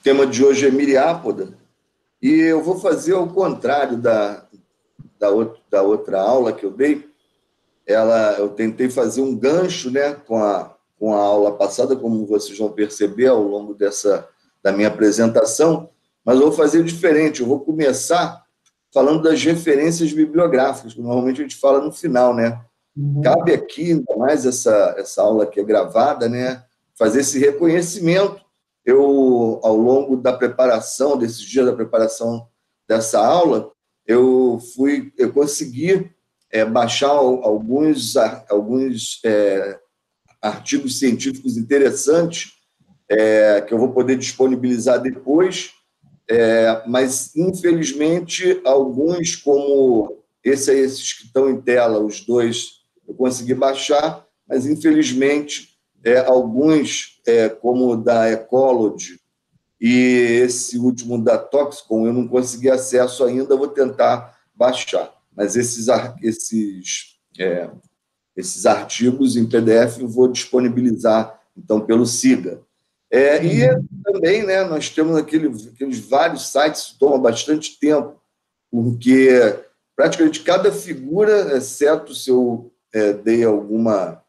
tema de hoje é Miriápoda, e eu vou fazer ao contrário da outra aula que eu dei. Eu tentei fazer um gancho, né, com a aula passada, como vocês vão perceber ao longo da minha apresentação, mas eu vou fazer diferente. Eu vou começar falando das referências bibliográficas, que normalmente a gente fala no final, né? Cabe aqui, ainda mais essa aula que é gravada, né, fazer esse reconhecimento. Ao longo da preparação, desses dias da preparação dessa aula, eu consegui baixar alguns artigos científicos interessantes, que eu vou poder disponibilizar depois, mas, infelizmente, alguns, como esses que estão em tela, os dois, eu consegui baixar, mas, infelizmente, alguns, como o da Ecology e esse último da Toxicon, eu não consegui acesso ainda, vou tentar baixar. Mas esses artigos em PDF eu vou disponibilizar, então, pelo SIGA. E também, né, nós temos aqueles vários sites que tomam bastante tempo, porque praticamente cada figura, exceto se eu dei alguma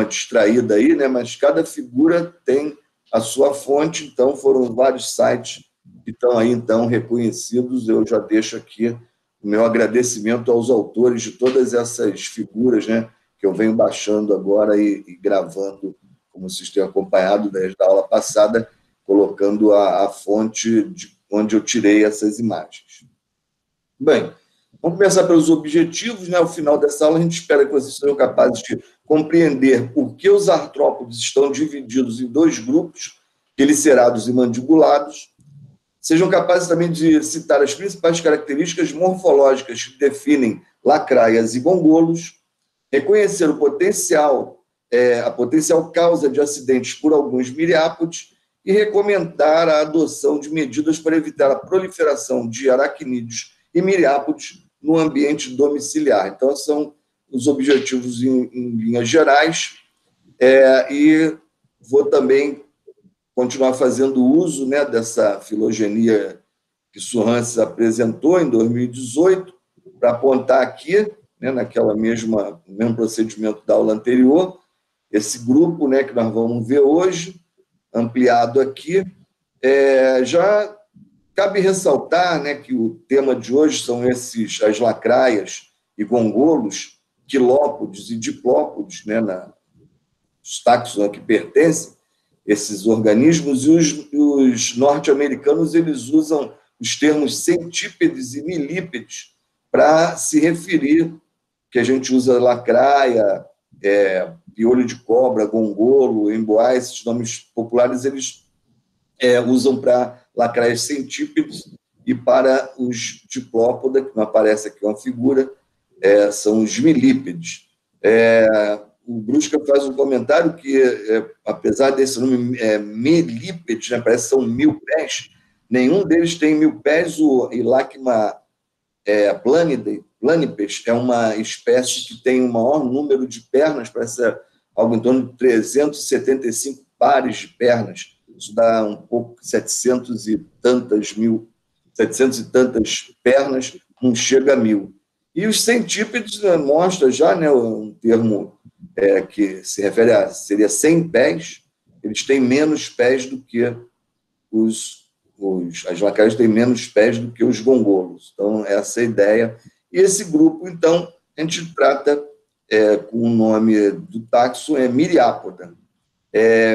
distraída aí, né, mas cada figura tem a sua fonte, então foram vários sites que estão aí, então, reconhecidos. Eu já deixo aqui o meu agradecimento aos autores de todas essas figuras, né, que eu venho baixando agora e gravando, como vocês têm acompanhado desde a aula passada, colocando a fonte de onde eu tirei essas imagens. Bem, vamos começar pelos objetivos, né? Ao final dessa aula, a gente espera que vocês sejam capazes de compreender por que os artrópodes estão divididos em dois grupos, quelicerados e mandibulados, sejam capazes também de citar as principais características morfológicas que definem lacraias e gongolos, reconhecer a potencial causa de acidentes por alguns miriápodes e recomendar a adoção de medidas para evitar a proliferação de aracnídeos e miriápodes no ambiente domiciliar. Então, são os objetivos em linhas gerais, e vou também continuar fazendo uso, né, dessa filogenia que Surances apresentou em 2018, para apontar aqui, né, no mesmo procedimento da aula anterior, esse grupo, né, que nós vamos ver hoje, ampliado aqui. Já cabe ressaltar, né, que o tema de hoje são as lacraias e gongolos, quilópodes e diplópodes, né, os táxons a que pertencem esses organismos, e os norte-americanos eles usam os termos centípedes e milípedes para se referir, que a gente usa lacraia, piolho de cobra, gongolo, emboá, esses nomes populares eles usam para lacraias centípedes, e para os diplópoda, que não aparece aqui uma figura, são os milípedes. O Brusca faz um comentário que, apesar desse nome milípedes, né, parece que são 1000 pés, nenhum deles tem 1000 pés. O Ilacma planipes é uma espécie que tem o maior número de pernas, parece algo em torno de 375 pares de pernas. Isso dá um pouco, 700 e tantas pernas, não chega a 1000. E os centípedes, né, mostra já, né, um termo que se refere seria 100 pés, eles têm menos pés do que as lacraias têm menos pés do que os gongolos. Então, essa é a ideia. E esse grupo, então, a gente trata com o nome do taxon, Miriápoda.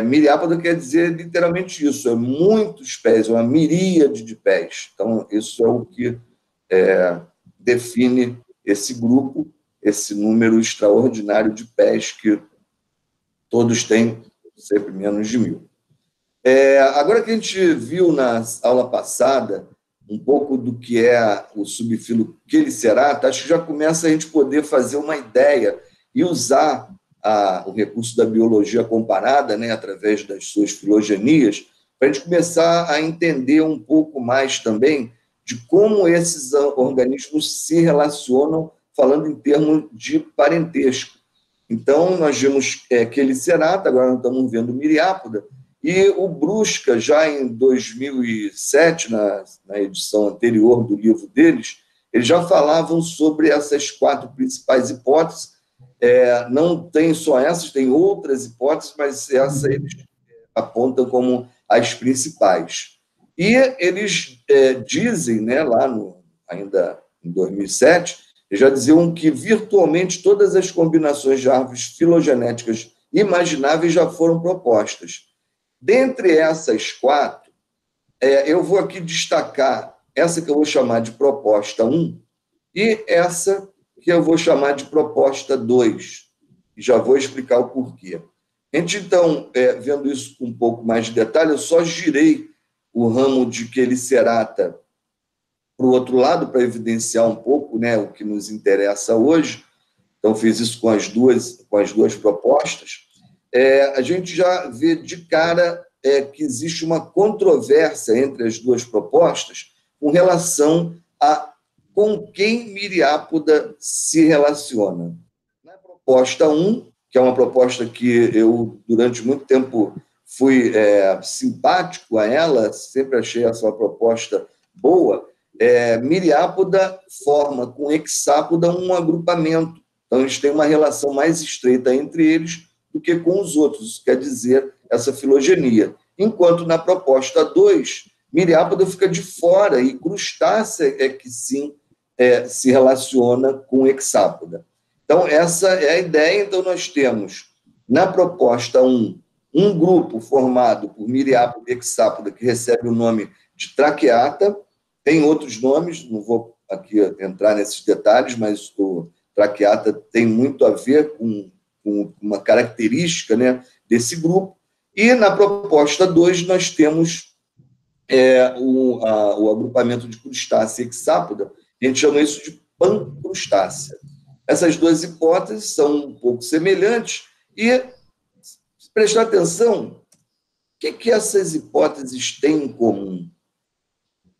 Miriápoda quer dizer literalmente isso, muitos pés, uma miríade de pés. Então, isso é o que define esse grupo, esse número extraordinário de pés que todos têm, sempre menos de 1000. Agora que a gente viu na aula passada um pouco do que é o subfilo Chelicerata, acho que já começa a gente poder fazer uma ideia e usar o recurso da biologia comparada, né, através das suas filogenias, para a gente começar a entender um pouco mais também de como esses organismos se relacionam, falando em termos de parentesco. Então, nós vimos Chelicerata, agora nós estamos vendo Miriápoda, E o Brusca, já em 2007, na edição anterior do livro deles, eles já falavam sobre essas 4 principais hipóteses. Não tem só essas, tem outras hipóteses, mas essa eles apontam como as principais. E eles dizem, né, ainda em 2007, eles já diziam que virtualmente todas as combinações de árvores filogenéticas imagináveis já foram propostas. Dentre essas 4, eu vou aqui destacar essa que eu vou chamar de proposta 1 e essa que eu vou chamar de proposta 2. E já vou explicar o porquê. A gente, então, vendo isso com um pouco mais de detalhe, eu só girei o ramo de Quelicerata para o outro lado, para evidenciar um pouco, né, o que nos interessa hoje. Então, fiz isso com as duas propostas. A gente já vê de cara que existe uma controvérsia entre as duas propostas com relação a com quem Miriápoda se relaciona. Na proposta 1, que é uma proposta que eu, durante muito tempo, fui simpático a ela, sempre achei essa uma proposta boa, Miriápoda forma com Hexápoda um agrupamento. Então, eles têm uma relação mais estreita entre eles do que com os outros, isso quer dizer essa filogenia. Enquanto na proposta 2, Miriápoda fica de fora e Crustácea é que sim se relaciona com Hexápoda. Então, essa é a ideia. Então, nós temos, na proposta 1, um grupo formado por Miriápoda e Hexápoda, que recebe o nome de Traqueata. Tem outros nomes, não vou aqui entrar nesses detalhes, mas o Traqueata tem muito a ver com uma característica, né, desse grupo. E na proposta 2, nós temos o agrupamento de Crustácea e Hexápoda, a gente chama isso de pancrustácea. Essas duas hipóteses são um pouco semelhantes e, se prestar atenção, o que essas hipóteses têm em comum?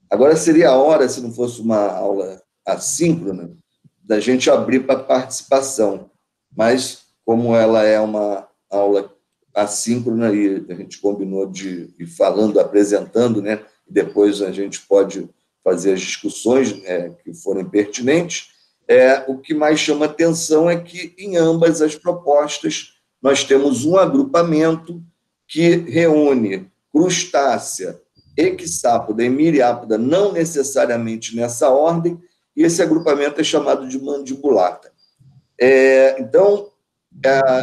Agora seria a hora, se não fosse uma aula assíncrona, da gente abrir para participação, mas como ela é uma aula assíncrona e a gente combinou de ir falando, apresentando, né? E depois a gente pode fazer as discussões que forem pertinentes. O que mais chama atenção é que, em ambas as propostas, nós temos um agrupamento que reúne Crustácea, Hexápoda e Miriápoda, não necessariamente nessa ordem, e esse agrupamento é chamado de mandibulata. Então,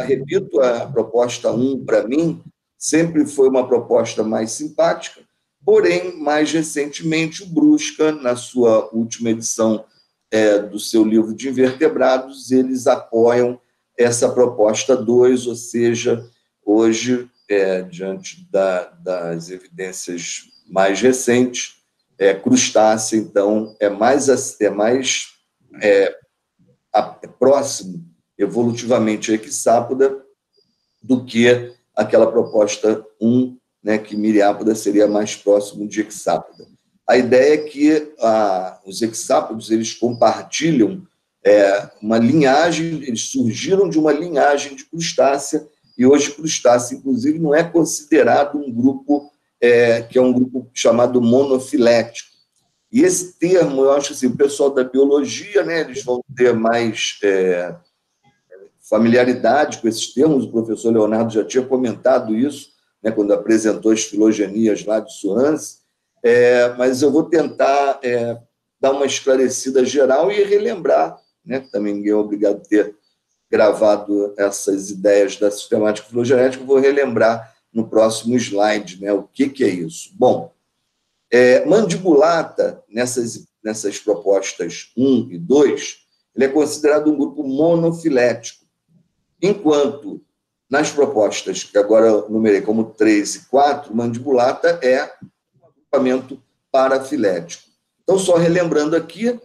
repito, a proposta 1, para mim, sempre foi uma proposta mais simpática, porém, mais recentemente, o Brusca, na sua última edição do seu livro de invertebrados, eles apoiam essa proposta 2, ou seja, hoje, diante das evidências mais recentes, Crustácea, então, é mais próximo evolutivamente a Hexápoda do que aquela proposta 1, né, que Miriápoda seria mais próximo de Hexápoda. A ideia é que os hexápodos eles compartilham uma linhagem, eles surgiram de uma linhagem de Crustácea, e hoje Crustácea, inclusive, não é considerado um grupo que é um grupo chamado monofilético. E esse termo, eu acho assim, o pessoal da biologia, né, eles vão ter mais familiaridade com esses termos. O professor Leonardo já tinha comentado isso, né, quando apresentou as filogenias lá de Suance, mas eu vou tentar dar uma esclarecida geral e relembrar, né, que também ninguém é obrigado a ter gravado essas ideias da sistemática filogenética, vou relembrar no próximo slide, né, o que é isso. Bom, mandibulata, nessas propostas 1 e 2, ele é considerado um grupo monofilético, enquanto nas propostas que agora eu numerei como 3 e 4, mandibulata é um agrupamento parafilético. Então, só relembrando aqui,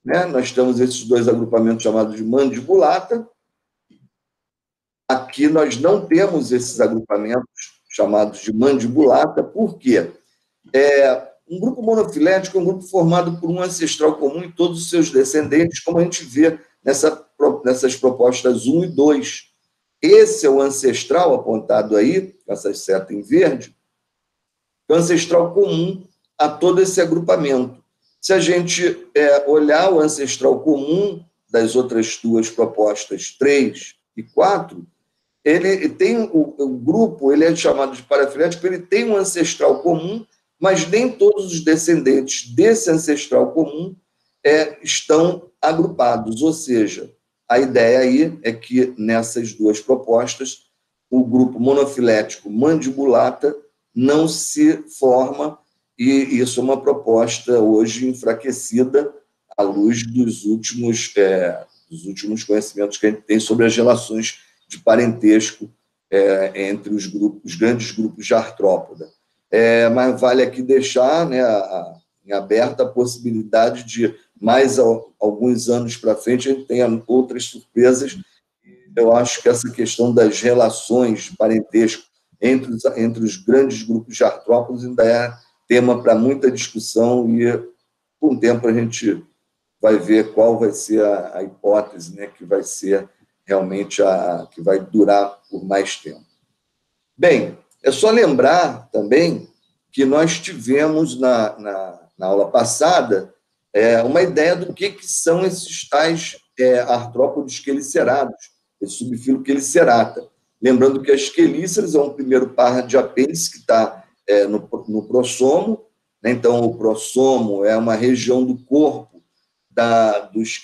né, nós temos esses dois agrupamentos chamados de mandibulata. Aqui nós não temos esses agrupamentos chamados de mandibulata. Por quê? Um grupo monofilético é um grupo formado por um ancestral comum e todos os seus descendentes, como a gente vê nessas propostas 1 e 2. Esse é o ancestral apontado aí, com essa seta em verde, que é o ancestral comum a todo esse agrupamento. Se a gente olhar o ancestral comum das outras duas propostas, 3 e 4, ele tem o grupo, ele é chamado de parafilético, ele tem um ancestral comum, mas nem todos os descendentes desse ancestral comum estão agrupados, ou seja, a ideia aí é que nessas duas propostas o grupo monofilético mandibulata não se forma, e isso é uma proposta hoje enfraquecida à luz dos últimos conhecimentos que a gente tem sobre as relações de parentesco entre os grandes grupos de artrópoda. Mas vale aqui deixar, né, em aberta a possibilidade de, mais alguns anos para frente, a gente tenha outras surpresas. Eu acho que essa questão das relações de parentesco entre os grandes grupos de artrópodes ainda é tema para muita discussão e, com o tempo, a gente vai ver qual vai ser a hipótese, né, que vai ser realmente que vai durar por mais tempo. Bem, é só lembrar também que nós tivemos na aula passada uma ideia do que são esses tais artrópodes quelicerados, esse subfilo Chelicerata. Lembrando que as quelíceras é um primeiro par de apêndice que está no prossomo, né? Então, o prossomo é uma região do corpo dos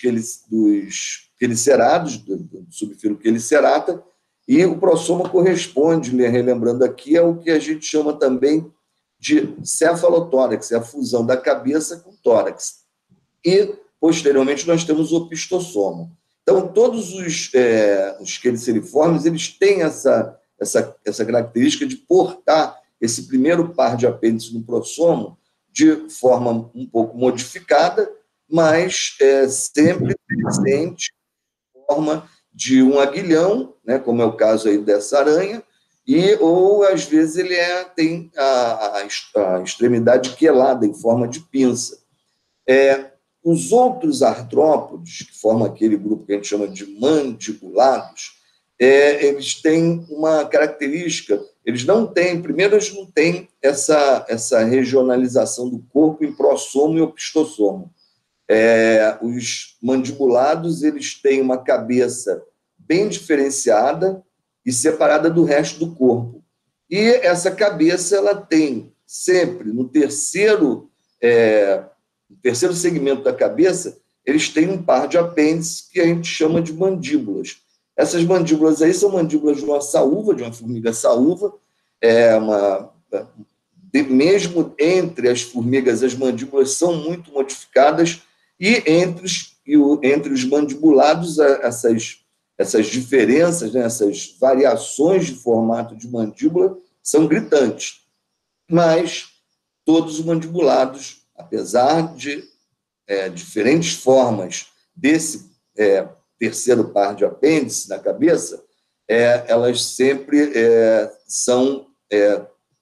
quelicerados, do subfilo Chelicerata, e o prossomo corresponde, relembrando aqui, é o que a gente chama também de cefalotórax, é a fusão da cabeça com o tórax. E, posteriormente, nós temos o opistossomo. Então, todos os queliceriformes, eles têm essa característica de portar esse primeiro par de apêndices no prossomo de forma um pouco modificada, mas sempre presente em forma de um aguilhão, né, como é o caso aí dessa aranha, ou, às vezes, ele tem a extremidade quelada, em forma de pinça. Os outros artrópodes, que formam aquele grupo que a gente chama de mandibulados, eles têm uma característica, primeiro, eles não têm essa regionalização do corpo em prossomo e opistossomo. Os mandibulados, eles têm uma cabeça bem diferenciada e separada do resto do corpo. E essa cabeça, ela tem sempre, no terceiro segmento da cabeça, eles têm um par de apêndices que a gente chama de mandíbulas. Essas mandíbulas aí são mandíbulas de uma saúva, de uma formiga saúva. Mesmo entre as formigas, as mandíbulas são muito modificadas, e entre os mandibulados, essas diferenças, né, essas variações de formato de mandíbula são gritantes. Mas todos os mandibulados, apesar de diferentes formas desse terceiro par de apêndice na cabeça, elas sempre são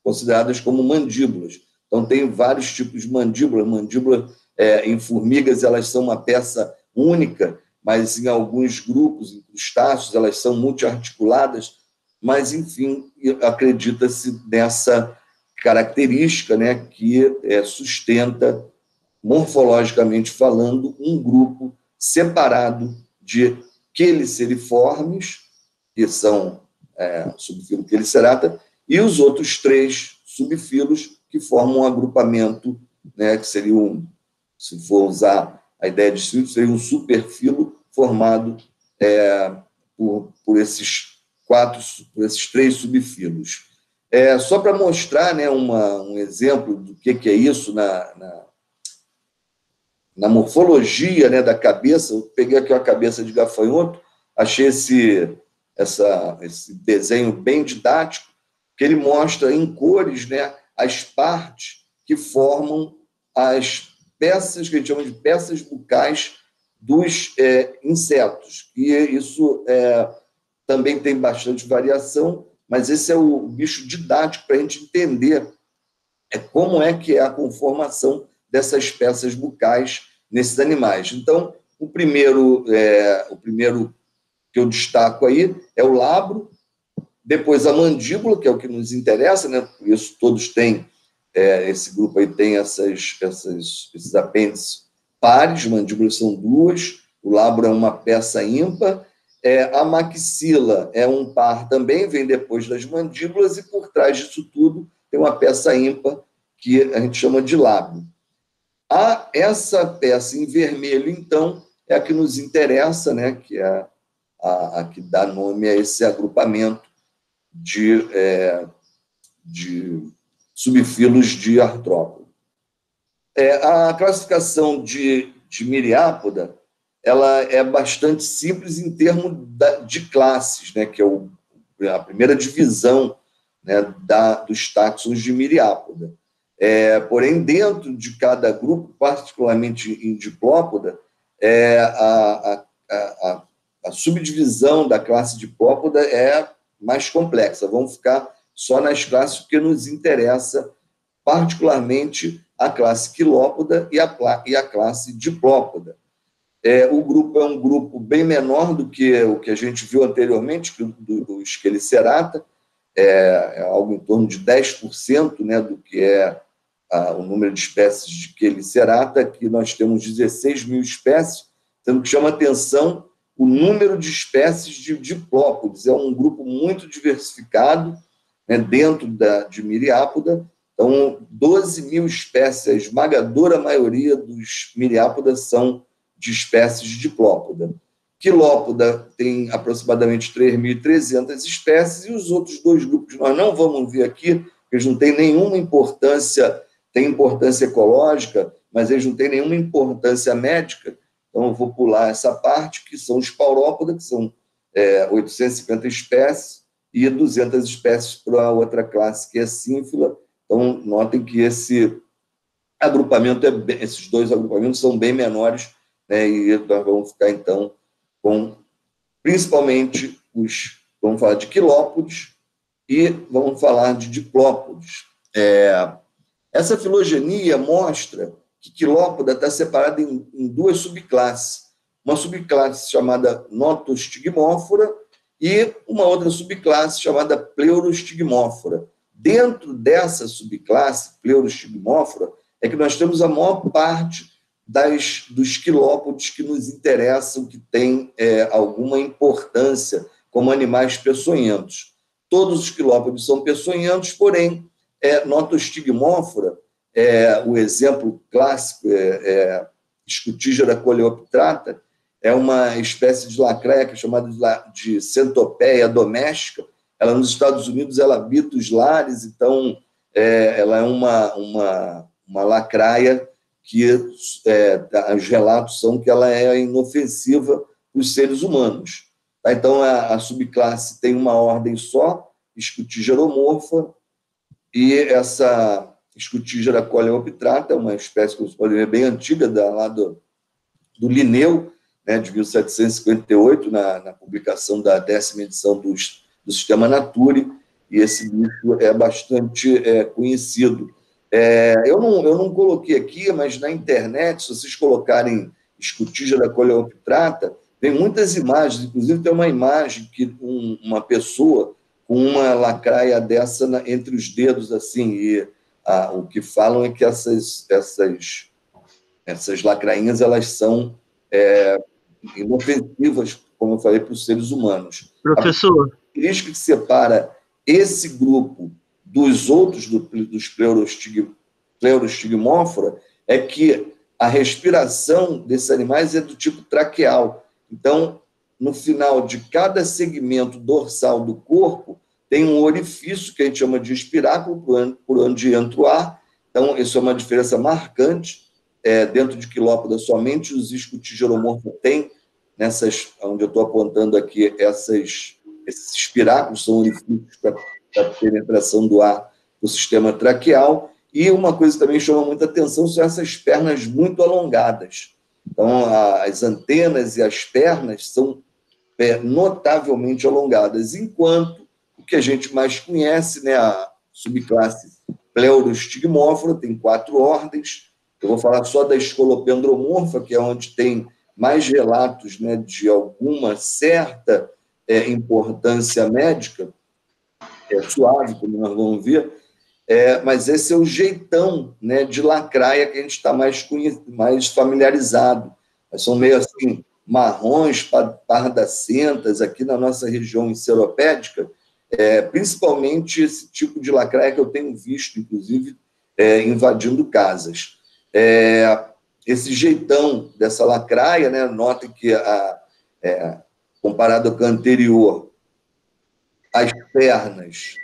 consideradas como mandíbulas. Então, tem vários tipos de mandíbula. Mandíbula em formigas, elas são uma peça única, mas em alguns grupos, em crustáceos, elas são multiarticuladas, mas, enfim, acredita-se nessa característica, né, que sustenta, morfologicamente falando, um grupo separado de queliceriformes, que são subfilo Chelicerata, e os outros 3 subfilos que formam um agrupamento, né, que seria se for usar a ideia de filo, seria um superfilo formado por esses 3 subfilos. Só para mostrar, né, um exemplo do que é isso na morfologia, né, da cabeça, eu peguei aqui a cabeça de gafanhoto, achei esse desenho bem didático, que ele mostra em cores, né, as partes que formam as peças, que a gente chama de peças bucais dos insetos. E isso também tem bastante variação, mas esse é o bicho didático para a gente entender como é que é a conformação dessas peças bucais nesses animais. Então, o primeiro que eu destaco aí é o labro, depois a mandíbula, que é o que nos interessa, né? Por isso todos têm esse grupo aí tem esses apêndices pares, mandíbulas são duas, o lábio é uma peça ímpar, a maxila é um par também, vem depois das mandíbulas, e por trás disso tudo tem uma peça ímpar, que a gente chama de lábio. Essa peça em vermelho, então, é a que nos interessa, né, que é a que dá nome a esse agrupamento de subfilos de artrópode. A classificação de Myriapoda, ela é bastante simples em termos de classes, né, que é a primeira divisão, né, dos táxons de Myriapoda. Porém, dentro de cada grupo, particularmente em Diplópoda, a subdivisão da classe Diplópoda é mais complexa. Vamos ficar só nas classes que nos interessa, particularmente a classe Quilópoda e a classe Diplópoda. O grupo é um grupo bem menor do que o que a gente viu anteriormente, do Esquelicerata, algo em torno de 10%, né, do que é o número de espécies de Quelicerata. Aqui nós temos 16 mil espécies, sendo que chama atenção o número de espécies de Diplópodes. É um grupo muito diversificado, né, dentro de Myriapoda. Então, 12 mil espécies, a esmagadora maioria dos Myriapoda são de espécies de Diplópoda. Quilópoda tem aproximadamente 3.300 espécies, e os outros dois grupos nós não vamos ver aqui, porque eles não têm nenhuma importância, tem importância ecológica, mas eles não têm nenhuma importância médica. Então, eu vou pular essa parte, que são os Paurópoda, que são 850 espécies, e 200 espécies para a outra classe, que é Sínfila. Então, notem que esse agrupamento, esses dois agrupamentos são bem menores, né, e nós vamos ficar, então, com principalmente vamos falar de quilópodes e vamos falar de diplópodes. Essa filogenia mostra que Quilópoda está separada em duas subclasses. Uma subclasse chamada Notostigmófora e uma outra subclasse chamada Pleurostigmófora. Dentro dessa subclasse, Pleurostigmófora, é que nós temos a maior parte dos quilópodes que nos interessam, que têm alguma importância como animais peçonhentos. Todos os quilópodes são peçonhentos, porém, Notostigmófora, o exemplo clássico Scutigera coleoptrata, é uma espécie de lacraia que é chamada de centopeia doméstica. Ela, nos Estados Unidos, ela habita os lares, então ela é uma lacraia que os relatos são que ela é inofensiva para os seres humanos. Tá? Então, a subclasse tem uma ordem só, Scutigeromorpha, e essa Scutigera coleoptrata é uma espécie, como vocês podem ver, bem antiga, lá do Linneu, né, de 1758, na publicação da 10ª edição do Sistema Naturae, e esse bicho é bastante conhecido. Eu não coloquei aqui, mas na internet, se vocês colocarem Scutigera coleoptrata, tem muitas imagens, inclusive tem uma imagem que uma pessoa com uma lacraia dessa entre os dedos, assim, e o que falam é que essas lacrainhas, elas são inofensivas, como eu falei, para os seres humanos. Professor, A característica que separa esse grupo dos outros, dos Pleurostigmófora, é que a respiração desses animais é do tipo traqueal. Então, no final de cada segmento dorsal do corpo, tem um orifício que a gente chama de espiráculo, por onde entra o ar. Então, isso é uma diferença marcante. Dentro de Quilópoda, somente os Scutigeromorpha têm, onde eu estou apontando aqui, esses espiráculos são orifícios para a penetração do ar do sistema traqueal. E uma coisa que também chama muita atenção são essas pernas muito alongadas. Então, as antenas e as pernas são notavelmente alongadas, enquanto o que a gente mais conhece, né, a subclasse Pleurostigmófora, tem 4 ordens. Eu vou falar só da Scolopendromorpha, que é onde tem mais relatos, né, de alguma certa importância médica, suave, como nós vamos ver. Mas esse é o jeitão, né, de lacraia que a gente está mais familiarizado. Mas são meio assim, marrons, pardacentas, aqui na nossa região enceropédica, principalmente esse tipo de lacraia que eu tenho visto, inclusive, invadindo casas. Esse jeitão dessa lacraia, né, notem que, comparado com a anterior, as pernas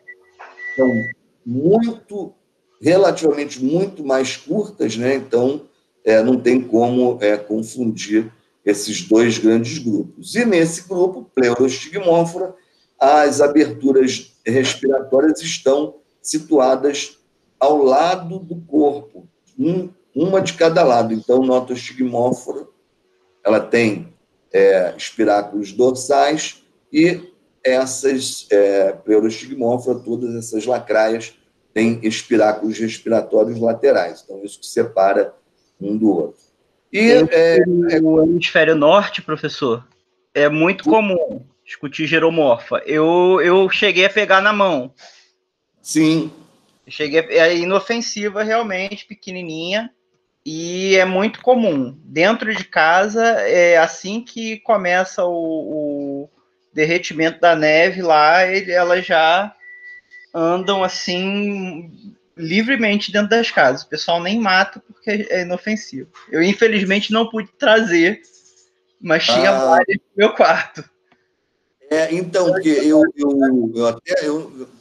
são relativamente muito mais curtas, né? Então, não tem como confundir esses dois grandes grupos. E nesse grupo, Pleurostigmófora, as aberturas respiratórias estão situadas ao lado do corpo, uma de cada lado. Então, Notostigmófora, ela tem espiráculos dorsais e essas Pleurostigmófora, todas essas lacraias, têm espiráculos respiratórios laterais. Então, isso que separa um do outro. E o hemisfério norte, professor, é muito comum discutir geromorfa. Eu cheguei a pegar na mão. Sim. É inofensiva, realmente, pequenininha, e é muito comum. Dentro de casa, assim que começa o derretimento da neve lá, elas já andam assim livremente dentro das casas. O pessoal nem mata porque é inofensivo. Eu, infelizmente, não pude trazer, mas tinha várias no meu quarto. Então, que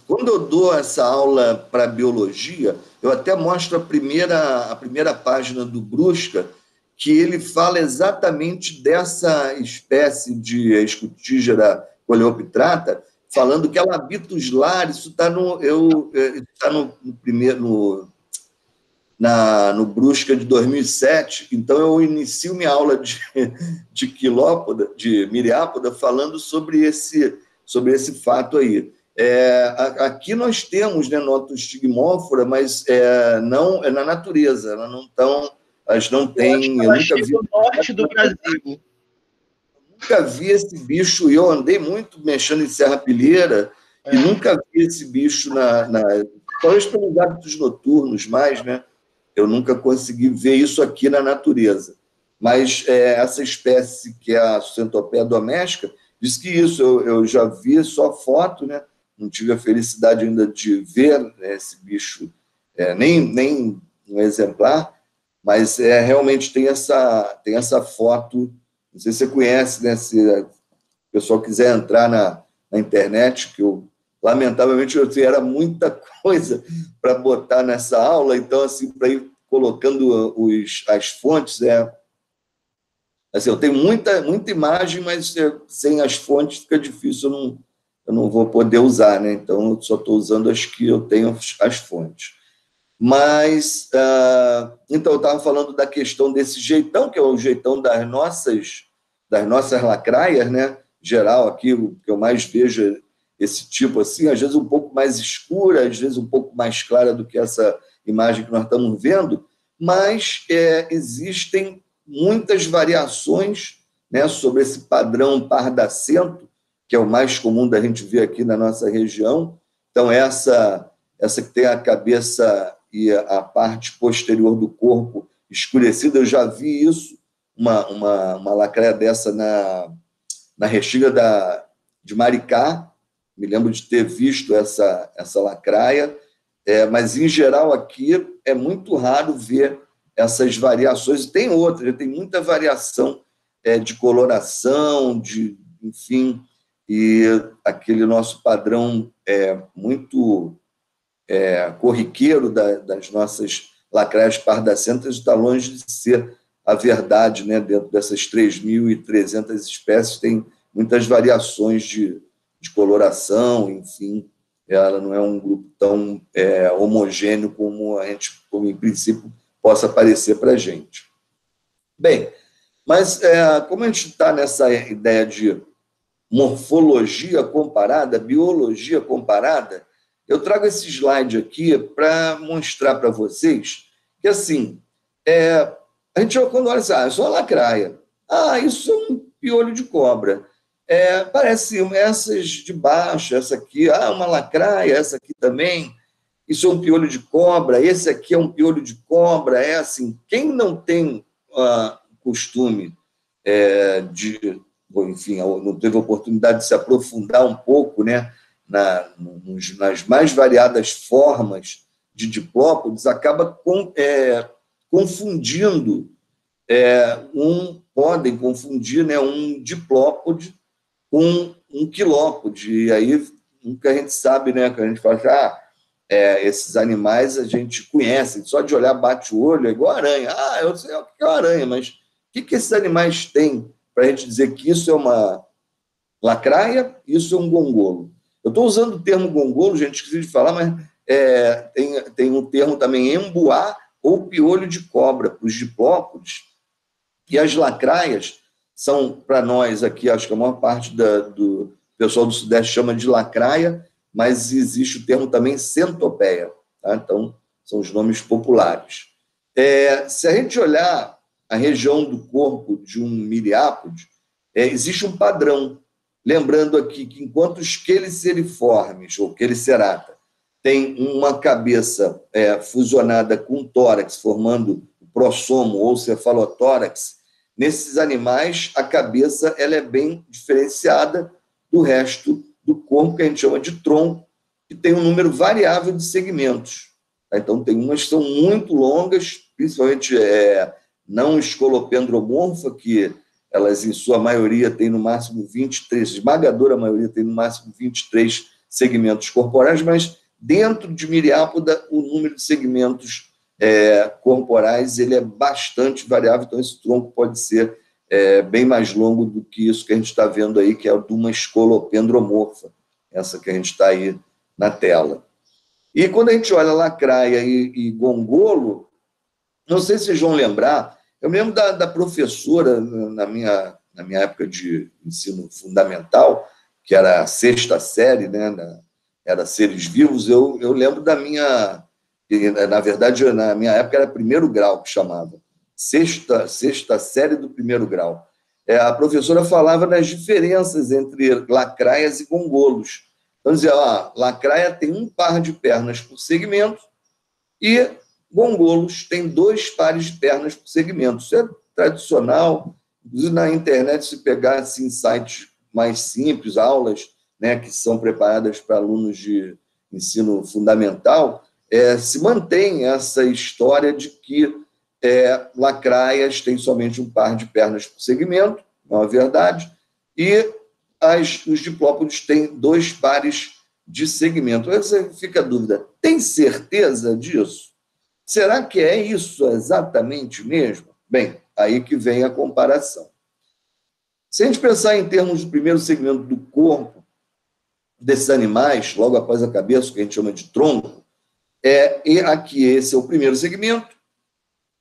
quando eu dou essa aula para biologia, eu até mostro a primeira página do Brusca, que ele fala exatamente dessa espécie de escutígera coleoptrata, falando que ela habita os lares. Isso está no primeiro, no Brusca de 2007. Então, eu inicio minha aula de quilópoda, de miriápoda, falando sobre esse fato aí. Aqui nós temos, né, Notostigmófora, mas não é na natureza. Elas não têm. Eu nunca vi. No norte do Brasil. Nunca vi esse bicho, e eu andei muito mexendo em serrapilheira, e nunca vi esse bicho talvez pelos hábitos noturnos mais, né? Eu nunca consegui ver isso aqui na natureza. Mas essa espécie, que é a centopeia doméstica, diz que isso, eu já vi só foto, né? Não tive a felicidade ainda de ver, né, esse bicho, nem um exemplar, mas realmente tem essa foto. Não sei se você conhece, né? Se o pessoal quiser entrar na internet, que lamentavelmente era muita coisa para botar nessa aula, então, assim, para ir colocando as fontes, assim, eu tenho muita imagem, mas sem as fontes fica difícil, eu não vou poder usar, né? Então, eu só estou usando as que eu tenho as fontes. Mas, então, eu estava falando da questão desse jeitão, que é o jeitão das nossas lacraias, né? Geral, aqui, o que eu mais vejo é esse tipo, assim, às vezes um pouco mais escura, às vezes um pouco mais clara do que essa imagem que nós estamos vendo, mas existem muitas variações, né, sobre esse padrão pardacento, que é o mais comum da gente ver aqui na nossa região. Então, essa que tem a cabeça e a parte posterior do corpo escurecida, eu já vi isso, uma lacraia dessa na Restinga de Maricá, me lembro de ter visto essa lacraia, mas, em geral, aqui é muito raro ver essas variações, e tem outras, tem muita variação de coloração, enfim, e aquele nosso padrão muito corriqueiro das nossas lacraias pardacentas está longe de ser a verdade, né? Dentro dessas 3.300 espécies, tem muitas variações de coloração, enfim, ela não é um grupo tão homogêneo como em princípio, possa parecer para a gente. Bem, mas como a gente está nessa ideia de morfologia comparada, biologia comparada, eu trago esse slide aqui para mostrar para vocês que, assim, a gente, quando olha assim, isso é uma lacraia. Isso é um piolho de cobra. Parece essas de baixo, essa aqui, uma lacraia, essa aqui também. isso é um piolho de cobra, esse aqui é um piolho de cobra, é assim. Quem não tem costume enfim, não teve oportunidade de se aprofundar um pouco, né, nas mais variadas formas de diplópodes, acaba confundindo, podem confundir, né, um diplópode com um quilópode, e aí nunca a gente sabe, né, que a gente fala esses animais a gente conhece, só de olhar bate o olho, é igual aranha. Eu sei o que é uma aranha, mas o que esses animais têm para a gente dizer que isso é uma lacraia, isso é um gongolo? Eu estou usando o termo gongolo, gente, esqueci de falar, mas tem um termo também, embuá ou piolho de cobra, para os diplópodes, e as lacraias são, para nós aqui, acho que a maior parte do pessoal do Sudeste chama de lacraia, mas existe o termo também centopeia, tá? Então, são os nomes populares. Se a gente olhar a região do corpo de um miriápode, existe um padrão. Lembrando aqui que, enquanto os queliceriformes, ou quelicerata, tem uma cabeça fusionada com o tórax, formando o prossomo ou cefalotórax, nesses animais, a cabeça ela é bem diferenciada do resto do corpo, que a gente chama de tronco, que tem um número variável de segmentos. Tá? Então, tem umas que são muito longas, principalmente não escolopendromorfa, que elas, em sua maioria, têm no máximo 23, esmagadora maioria tem no máximo 23 segmentos corporais, mas dentro de miriápoda, o número de segmentos corporais ele é bastante variável, então esse tronco pode ser bem mais longo do que isso que a gente está vendo aí, que é de uma escolopendromorfa, essa que a gente está aí na tela. E quando a gente olha lacraia e gongolo, não sei se vocês vão lembrar, eu me lembro da professora na minha época de ensino fundamental, que era a sexta série, né, era seres vivos, eu lembro da minha, na verdade, na minha época era primeiro grau que chamava, sexta série do primeiro grau. A professora falava das diferenças entre lacraias e gongolos. Então, dizia, lacraia tem um par de pernas por segmento e gongolos tem 2 pares de pernas por segmento. Isso é tradicional. Inclusive, na internet, se pegar assim, sites mais simples, aulas, né, que são preparadas para alunos de ensino fundamental, se mantém essa história de que lacraias têm somente um par de pernas por segmento, não é verdade, e os diplópodes têm 2 pares de segmento. Aí você fica a dúvida, tem certeza disso? Será que é isso exatamente mesmo? Bem, aí que vem a comparação. Se a gente pensar em termos do primeiro segmento do corpo desses animais, logo após a cabeça, que a gente chama de tronco, e aqui esse é o primeiro segmento,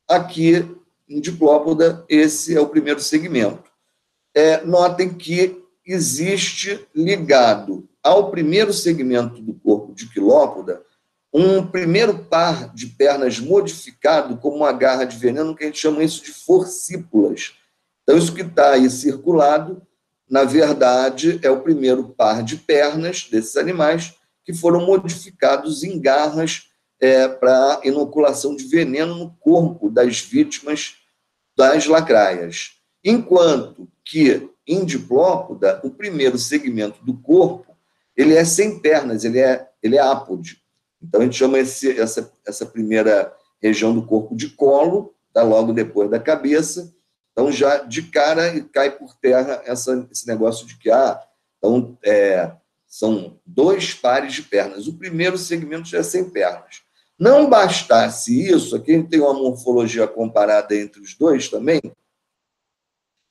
aqui em diplópoda esse é o primeiro segmento. Notem que existe ligado ao primeiro segmento do corpo de quilópoda um primeiro par de pernas modificado como uma garra de veneno, que a gente chama isso de forcípulas. Então, isso que está aí circulado, na verdade, é o primeiro par de pernas desses animais que foram modificados em garras para inoculação de veneno no corpo das vítimas das lacraias. Enquanto que, em diplópoda, o primeiro segmento do corpo ele é sem pernas, ele é ápode. Então, a gente chama essa primeira região do corpo de colo, tá, logo depois da cabeça. Então, já de cara cai por terra esse negócio de que então, são 2 pares de pernas. O primeiro segmento já é sem pernas. Não bastasse isso, aqui a gente tem uma morfologia comparada entre os dois também,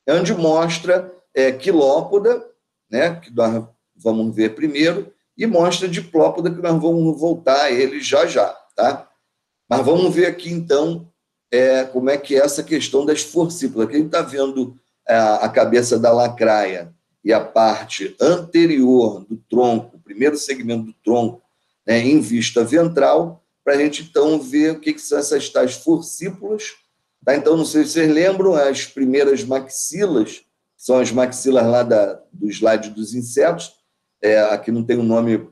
onde mostra quilópoda, né, que nós vamos ver primeiro, e mostra diplópoda, que nós vamos voltar a ele já, tá? Mas vamos ver aqui, então, como é que é essa questão das forcípulas. Aqui a gente está vendo a cabeça da lacraia e a parte anterior do tronco, o primeiro segmento do tronco, né, em vista ventral, para a gente, então, ver o que são essas tais forcípulas. Tá? Então, não sei se vocês lembram, as primeiras maxilas, são as maxilas lá do slide dos insetos, aqui não tem o nome,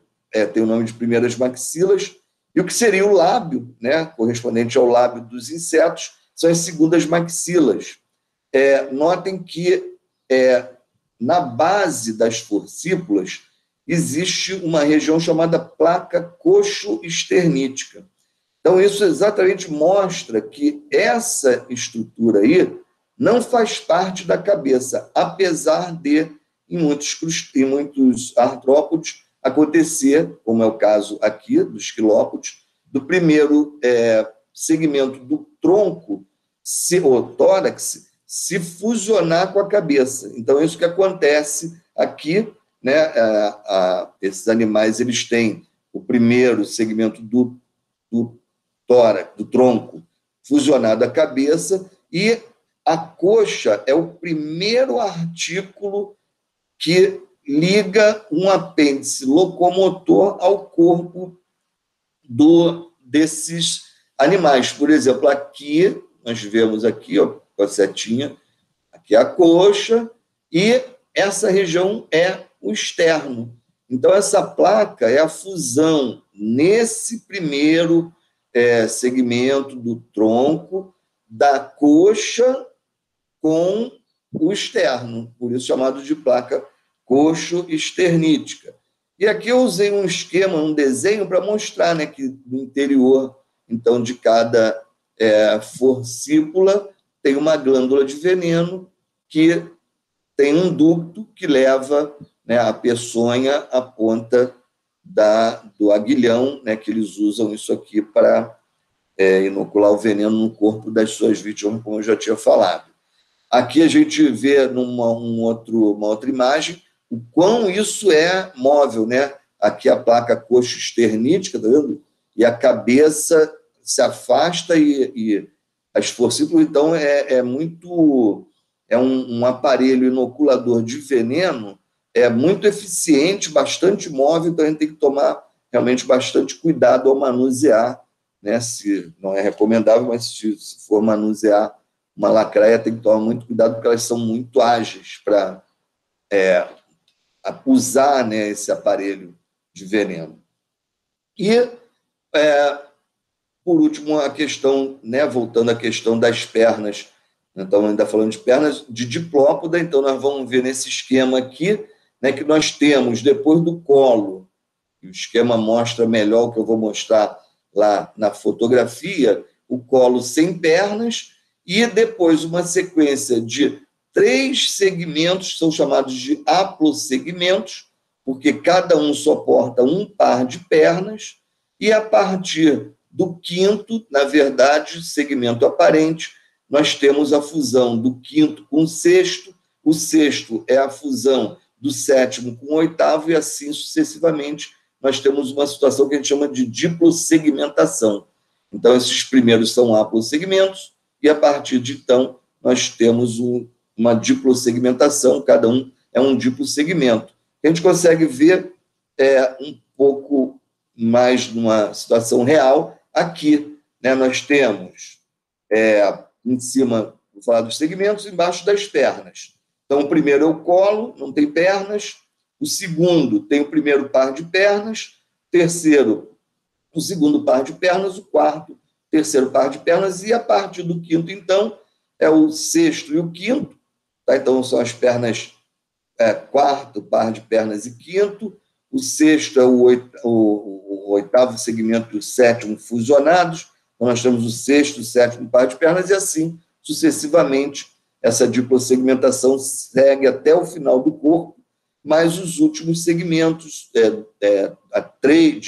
tem o nome de primeiras maxilas, E o que seria o lábio, né, correspondente ao lábio dos insetos, são as segundas maxilas. Notem que na base das forcípulas existe uma região chamada placa coxo-esternítica. Então, isso exatamente mostra que essa estrutura aí não faz parte da cabeça, apesar de, em muitos artrópodes, acontecer, como é o caso aqui dos quilópodes, do primeiro segmento do tronco, o tórax, se fusionar com a cabeça. Então, é isso que acontece aqui, né? Esses animais, eles têm o primeiro segmento do tórax, do tronco, fusionado à cabeça, e a coxa é o primeiro artículo que liga um apêndice locomotor ao corpo desses animais. Por exemplo, aqui, nós vemos aqui, ó, com a setinha, aqui é a coxa, e essa região é o externo. Então, essa placa é a fusão nesse primeiro segmento do tronco da coxa com o externo, por isso chamado de placa coxo-esternítica. E aqui eu usei um esquema, um desenho, para mostrar, né, que no interior, então, de cada forcípula tem uma glândula de veneno que tem um ducto que leva, né, a peçonha à ponta do aguilhão, né, que eles usam isso aqui para inocular o veneno no corpo das suas vítimas, como eu já tinha falado. Aqui a gente vê uma outra imagem o quão isso é móvel, né? Aqui a placa coxo-esternítica, tá vendo? E a cabeça se afasta e as forcípulas, então, um aparelho inoculador de veneno muito eficiente, bastante móvel, então a gente tem que tomar realmente bastante cuidado ao manusear, né? Se não é recomendável, mas se for manusear uma lacraia, tem que tomar muito cuidado, porque elas são muito ágeis para usar, né, esse aparelho de veneno. E, por último, a questão, né, voltando à questão das pernas, então, ainda falando de pernas, de diplópoda, então nós vamos ver nesse esquema aqui, né, que nós temos, depois do colo, e o esquema mostra melhor o que eu vou mostrar lá na fotografia, o colo sem pernas, e depois uma sequência de 3 segmentos, que são chamados de haplosegmentos, porque cada um suporta um par de pernas, e a partir do 5º, na verdade, segmento aparente, nós temos a fusão do 5º com o 6º, o 6º é a fusão do 7º com o 8º, e assim sucessivamente nós temos uma situação que a gente chama de diplosegmentação. Então, esses primeiros são haplosegmentos, e a partir de então nós temos uma diplosegmentação, cada um é um diplosegmento. A gente consegue ver um pouco mais numa situação real aqui, né? Nós temos em cima, vou falar dos segmentos, embaixo das pernas. Então, o primeiro é o colo, não tem pernas. O segundo tem o primeiro par de pernas. O terceiro, o segundo par de pernas. O quarto, terceiro par de pernas. E a partir do 5º, então, é o 6º e o 5º. Tá? Então, são as pernas, 4º par de pernas e 5º. O 6º é o 8º segmento e o 7º fusionados. Então, nós temos o 6º, o 7º par de pernas, e assim, sucessivamente, essa diplosegmentação segue até o final do corpo, mas os últimos segmentos, de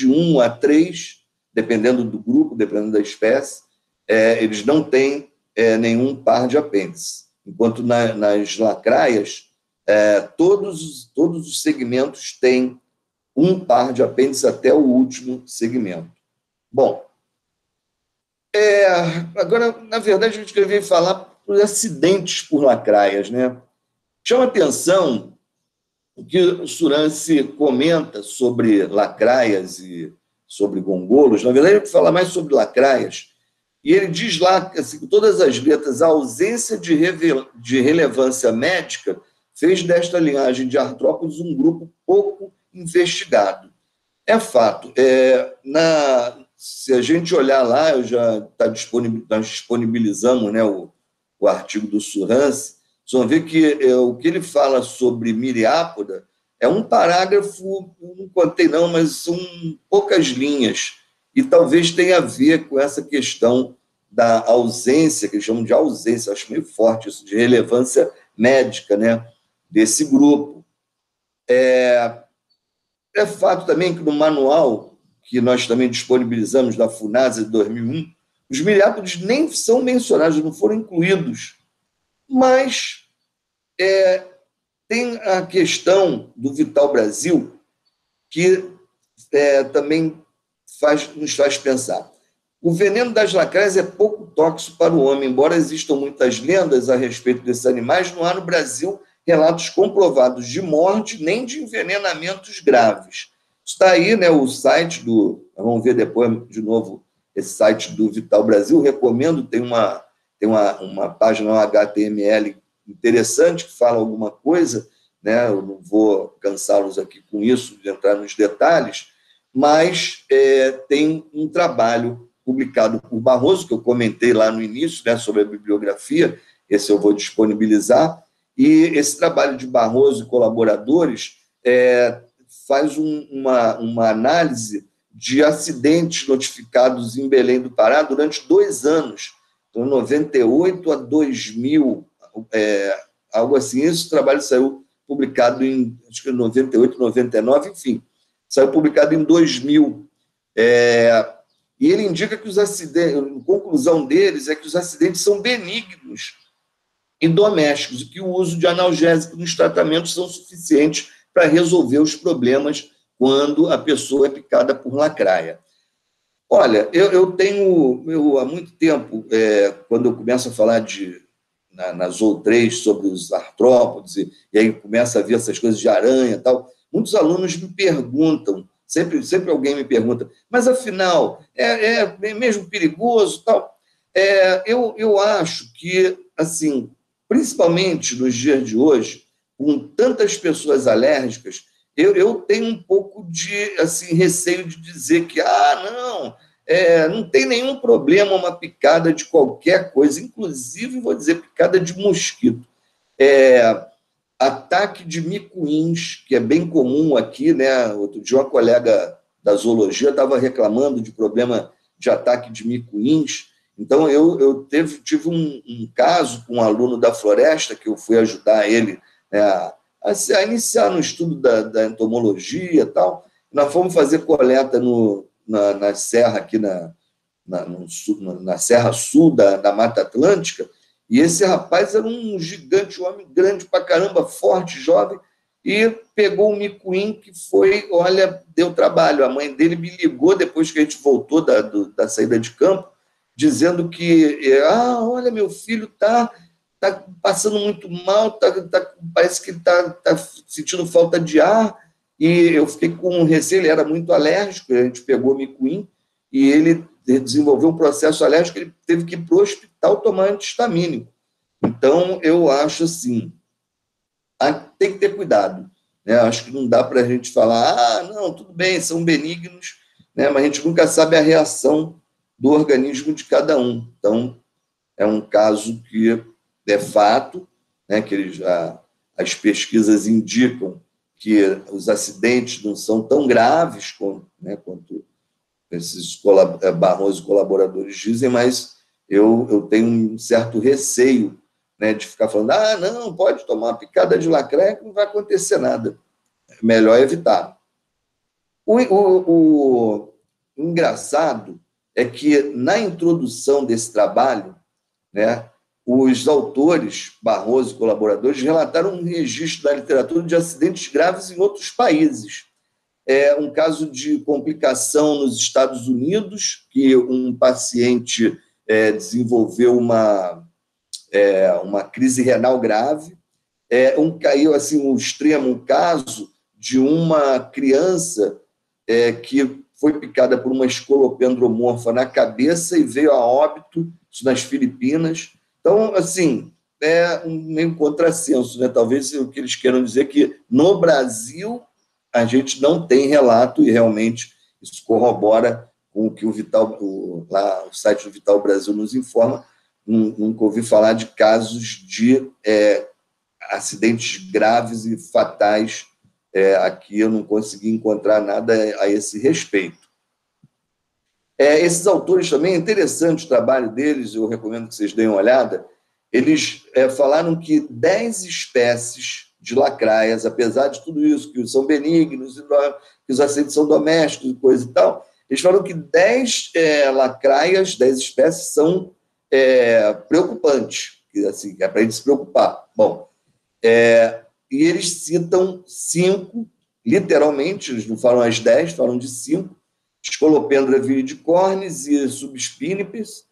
1 a 3, dependendo do grupo, dependendo da espécie, eles não têm nenhum par de apêndice. Enquanto nas lacraias, todos os segmentos têm um par de apêndice até o último segmento. Bom, agora, na verdade, a gente queria falar dos acidentes por lacraias, né? Chama atenção o que o Surance comenta sobre lacraias e sobre gongolos. Na verdade, ele fala mais sobre lacraias, e ele diz lá, assim, com todas as letras, a ausência de relevância médica fez desta linhagem de artrópodes um grupo pouco investigado. É fato. se a gente olhar lá, nós disponibilizamos, né, o artigo do Surrance, vocês vão ver que o que ele fala sobre Miriápoda é um parágrafo, não contei não, mas são poucas linhas, e talvez tenha a ver com essa questão da ausência, que eles chamam de ausência, acho meio forte isso, de relevância médica, né, desse grupo. É fato também que no manual que nós também disponibilizamos da FUNASA de 2001, os miriápodes nem são mencionados, não foram incluídos, mas tem a questão do Vital Brasil, que também nos faz pensar. O veneno das lacraias é pouco tóxico para o homem, embora existam muitas lendas a respeito desses animais, não há no Brasil relatos comprovados de morte nem de envenenamentos graves. Está aí, né, o site vamos ver depois de novo esse site do Vital Brasil, recomendo, tem uma página, um HTML interessante que fala alguma coisa, né, eu não vou cansá-los aqui com isso, de entrar nos detalhes, mas tem um trabalho publicado por Barroso, que eu comentei lá no início, né, sobre a bibliografia, esse eu vou disponibilizar, e esse trabalho de Barroso e colaboradores faz uma análise de acidentes notificados em Belém do Pará durante 2 anos, então, 98 a 2000, algo assim. Esse trabalho saiu publicado em, acho que 98, 99, enfim, saiu publicado em 2000. E ele indica que os acidentes, a conclusão deles é que os acidentes são benignos e domésticos, e que o uso de analgésico nos tratamentos são suficientes para resolver os problemas quando a pessoa é picada por lacraia. Olha, eu há muito tempo, quando eu começo a falar nas outras sobre os artrópodes, e aí começa a ver essas coisas de aranha e tal, muitos alunos me perguntam, sempre alguém me pergunta, mas afinal, é mesmo perigoso? Tal? Eu acho que, assim, principalmente nos dias de hoje, com tantas pessoas alérgicas, eu tenho um pouco de receio de dizer que, não tem nenhum problema uma picada de qualquer coisa, inclusive, vou dizer, picada de mosquito. Ataque de micuins, que é bem comum aqui, né? Outro dia uma colega da zoologia estava reclamando de problema de ataque de micuins. Então, eu tive um caso com um aluno da floresta, que eu fui ajudar ele, né, a iniciar no estudo da entomologia e tal. Nós fomos fazer coleta na serra, aqui na Serra Sul da Mata Atlântica, e esse rapaz era um gigante, um homem grande pra caramba, forte, jovem, e pegou um micuim que foi, olha, deu trabalho. A mãe dele me ligou depois que a gente voltou da saída de campo, dizendo que, olha, meu filho está passando muito mal, parece que ele está sentindo falta de ar, e eu fiquei com receio, ele era muito alérgico, a gente pegou o micuim, e ele desenvolveu um processo alérgico, ele teve que ir para o hospital tomar anti-histamínico. Então, eu acho assim, tem que ter cuidado, né? Acho que não dá para a gente falar, não, tudo bem, são benignos, né? Mas a gente nunca sabe a reação do organismo de cada um. Então, é um caso que é fato, né, que as pesquisas indicam que os acidentes não são tão graves quanto esses Barroso colaboradores dizem, mas eu tenho um certo receio, né, de ficar falando, não, pode tomar uma picada de lacraia que não vai acontecer nada. É melhor evitar. O engraçado é que, na introdução desse trabalho, né, os autores, Barroso e colaboradores, relataram um registro da literatura de acidentes graves em outros países. Um caso de complicação nos Estados Unidos, que um paciente desenvolveu uma crise renal grave. Caiu assim, um extremo, um caso de uma criança que foi picada por uma escolopendromorfa na cabeça e veio a óbito, isso nas Filipinas. Então, assim, meio contrassenso, né? Talvez o que eles queiram dizer é que no Brasil a gente não tem relato, e realmente isso corrobora com o que o Vital, lá o site do Vital Brasil nos informa, nunca ouvi falar de casos de acidentes graves e fatais. Aqui eu não consegui encontrar nada a esse respeito. Esses autores também, é interessante o trabalho deles, eu recomendo que vocês deem uma olhada. Eles falaram que 10 espécies de lacraias, apesar de tudo isso, que são benignos, que os acidentes são domésticos e coisa e tal, eles falaram que 10 lacraias, 10 espécies são preocupantes, que, assim, é para a gente se preocupar. Bom, e eles citam 5, literalmente, eles não falam as 10, falam de 5, Scolopendra viridicornis e subspinipes,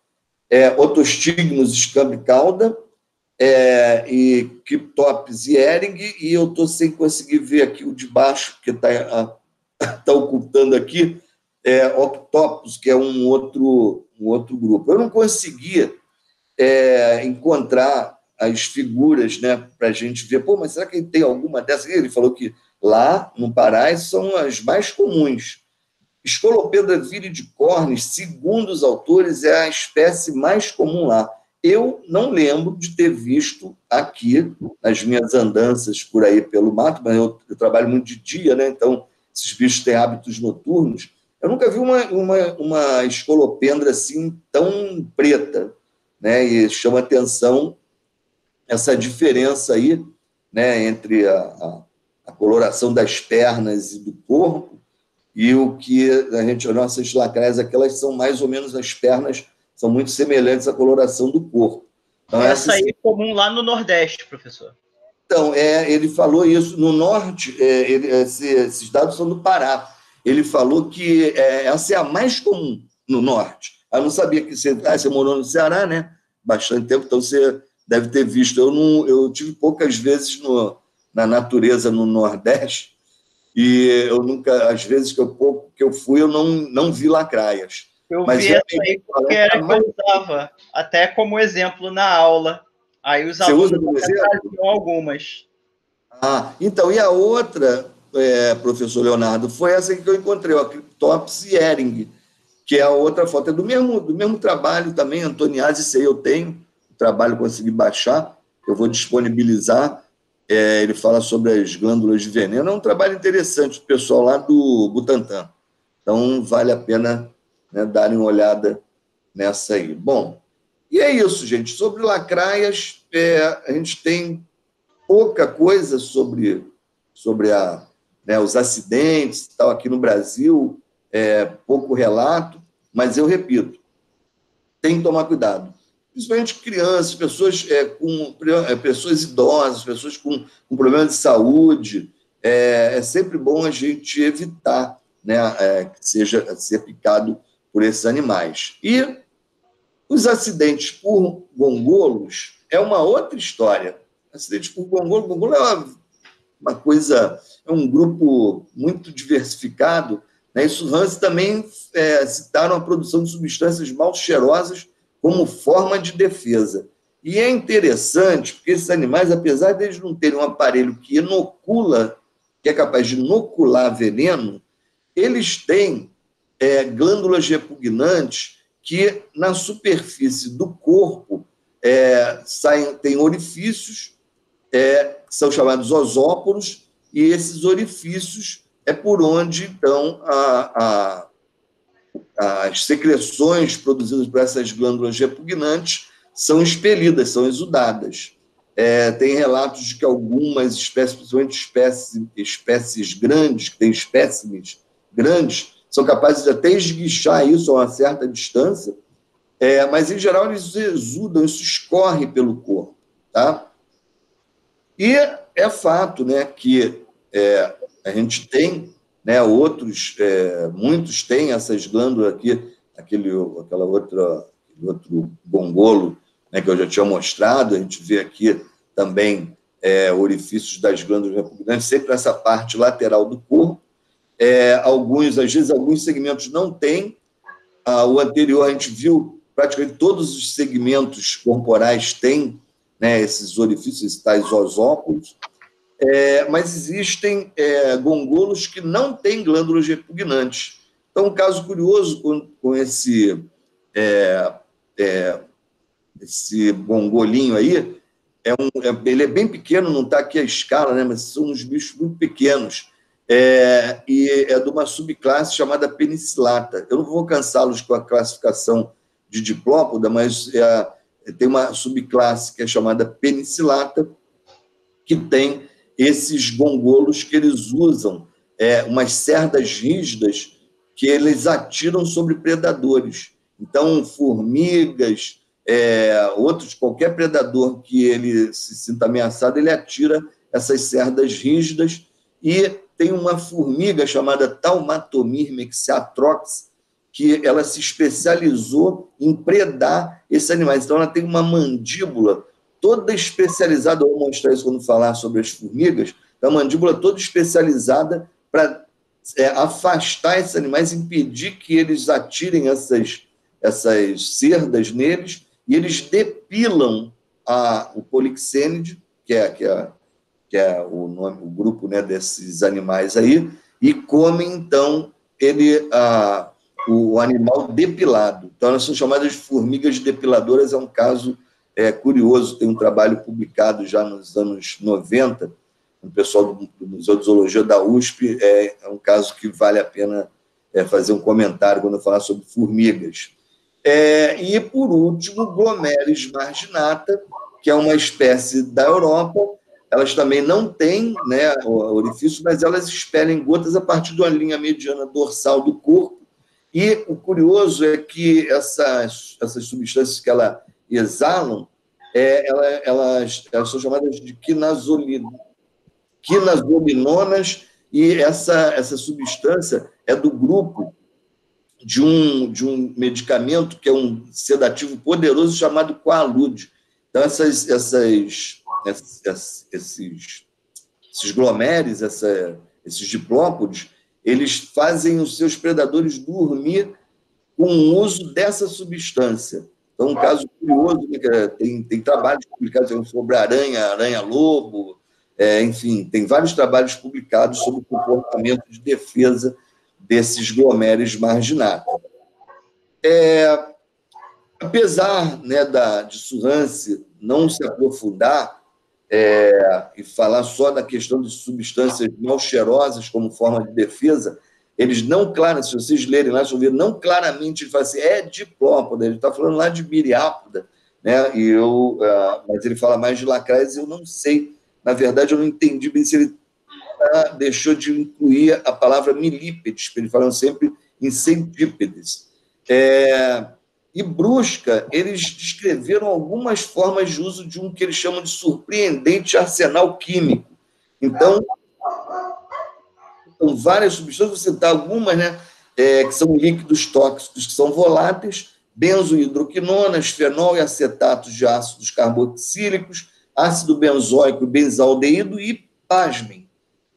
Otostigmus scambicauda, e Cryptops iering, e eu estou sem conseguir ver aqui o de baixo, porque está ocultando aqui, Octopus, que é um outro grupo. Eu não conseguia encontrar as figuras, né, para a gente ver, mas será que tem alguma dessas? Ele falou que lá no Pará são as mais comuns. Scolopendra viridicornis, segundo os autores, é a espécie mais comum lá. Eu não lembro de ter visto aqui, nas minhas andanças por aí pelo mato, mas eu trabalho muito de dia, né? Então esses bichos têm hábitos noturnos. Eu nunca vi uma escolopendra assim tão preta, né? E chama atenção essa diferença aí, né, entre a coloração das pernas e do corpo, e o que nossas lacraias, aquelas são mais ou menos, as pernas são muito semelhantes à coloração do corpo. Então, essa aí é comum lá no Nordeste, professor. Então, ele falou isso. No Norte, esses dados são do Pará. Ele falou que essa é a mais comum no Norte. Eu não sabia que você morou no Ceará, né? Bastante tempo, então você deve ter visto. Eu tive poucas vezes na natureza no Nordeste, e eu nunca, às vezes que eu fui, eu não vi lacraias. Mas vi essa aí porque era que eu usava, até como exemplo na aula. Aí os alunos traziam algumas. Então, e a outra, professor Leonardo, foi essa que eu encontrei, a Cryptops iering, que é a outra foto, é do mesmo trabalho também, Antoniazzi, esse aí eu tenho, o trabalho eu consegui baixar, eu vou disponibilizar. Ele fala sobre as glândulas de veneno, é um trabalho interessante do pessoal lá do Butantan. Então, vale a pena, né, darem uma olhada nessa aí. Bom, e é isso, gente. Sobre lacraias, a gente tem pouca coisa sobre os acidentes e tal aqui no Brasil, pouco relato, mas eu repito, tem que tomar cuidado. Principalmente crianças, pessoas idosas, pessoas com problemas de saúde. É sempre bom a gente evitar, né, que ser picado por esses animais. E os acidentes por gongolos é uma outra história. Acidentes por gongolo é uma coisa, é um grupo muito diversificado, né? Isso, Hans também citaram a produção de substâncias mal cheirosas como forma de defesa. E é interessante, porque esses animais, apesar de eles não terem um aparelho que inocula, que é capaz de inocular veneno, eles têm glândulas repugnantes que, na superfície do corpo, tem orifícios, são chamados osóporos, e esses orifícios é por onde, então, as secreções produzidas por essas glândulas repugnantes são expelidas, são exudadas. Tem relatos de que algumas espécies, principalmente espécies grandes, que têm espécimes grandes, são capazes de até esguichar isso a uma certa distância, mas, em geral, eles exudam, isso escorre pelo corpo. Tá? E é fato, né, que a gente tem, né, muitos têm essas glândulas aqui, aquele outro gongolo, né, que eu já tinha mostrado, a gente vê aqui também orifícios das glândulas repugnantes, sempre essa parte lateral do corpo. Às vezes, alguns segmentos não têm. O anterior, a gente viu, praticamente todos os segmentos corporais têm, né, esses orifícios, esses tais osópolos. Mas existem gongolos que não têm glândulas repugnantes. Então, um caso curioso com esse gongolinho aí, ele é bem pequeno, não está aqui a escala, né, mas são uns bichos muito pequenos, e é de uma subclasse chamada Penicillata. Eu não vou cansá-los com a classificação de Diplópoda, mas tem uma subclasse que é chamada Penicillata, que tem esses gongolos que eles usam, umas cerdas rígidas que eles atiram sobre predadores. Então, formigas, qualquer predador que ele se sinta ameaçado, ele atira essas cerdas rígidas. E tem uma formiga chamada Taumatomir mexiatrox, que ela se especializou em predar esses animais. Então, ela tem uma mandíbula toda especializada, eu vou mostrar isso quando falar sobre as formigas, a mandíbula toda especializada para afastar esses animais, impedir que eles atirem essas cerdas neles, e eles depilam o polixênide, que é o grupo, né, desses animais aí, e comem, então, o animal depilado. Então, elas são chamadas de formigas depiladoras, é um caso curioso, tem um trabalho publicado já nos anos 90, o pessoal do Museu de Zoologia da USP, é um caso que vale a pena fazer um comentário quando eu falar sobre formigas. E, por último, Glomeris marginata, que é uma espécie da Europa. Elas também não têm, né, orifício, mas elas expelem gotas a partir de uma linha mediana dorsal do corpo. E o curioso é que essas substâncias que elas exalam, elas são chamadas de quinazolinonas, e essa substância é do grupo de um medicamento que é um sedativo poderoso chamado Coalude. Então, esses glomeres, esses diplópodes, eles fazem os seus predadores dormir com o uso dessa substância. Então, um caso curioso, né, tem trabalhos publicados sobre aranha-lobo, enfim, tem vários trabalhos publicados sobre o comportamento de defesa desses glomeres marginata. Apesar, né, de Suhance não se aprofundar e falar só da questão de substâncias mal cheirosas como forma de defesa, eles não claramente, se vocês lerem lá, não claramente ele fala assim, diplópoda, ele está falando lá de miriápoda, né? Mas ele fala mais de lacrais, eu não sei, na verdade eu não entendi bem se ele deixou de incluir a palavra milípedes, porque eles falam sempre em centípedes. E Brusca, eles descreveram algumas formas de uso de um que eles chamam de surpreendente arsenal químico. Então, são várias substâncias, vou citar algumas, né, que são líquidos tóxicos, que são voláteis, benzohidroquinonas, fenol e acetatos de ácidos carboxílicos, ácido benzoico e benzaldeído e, pasmem,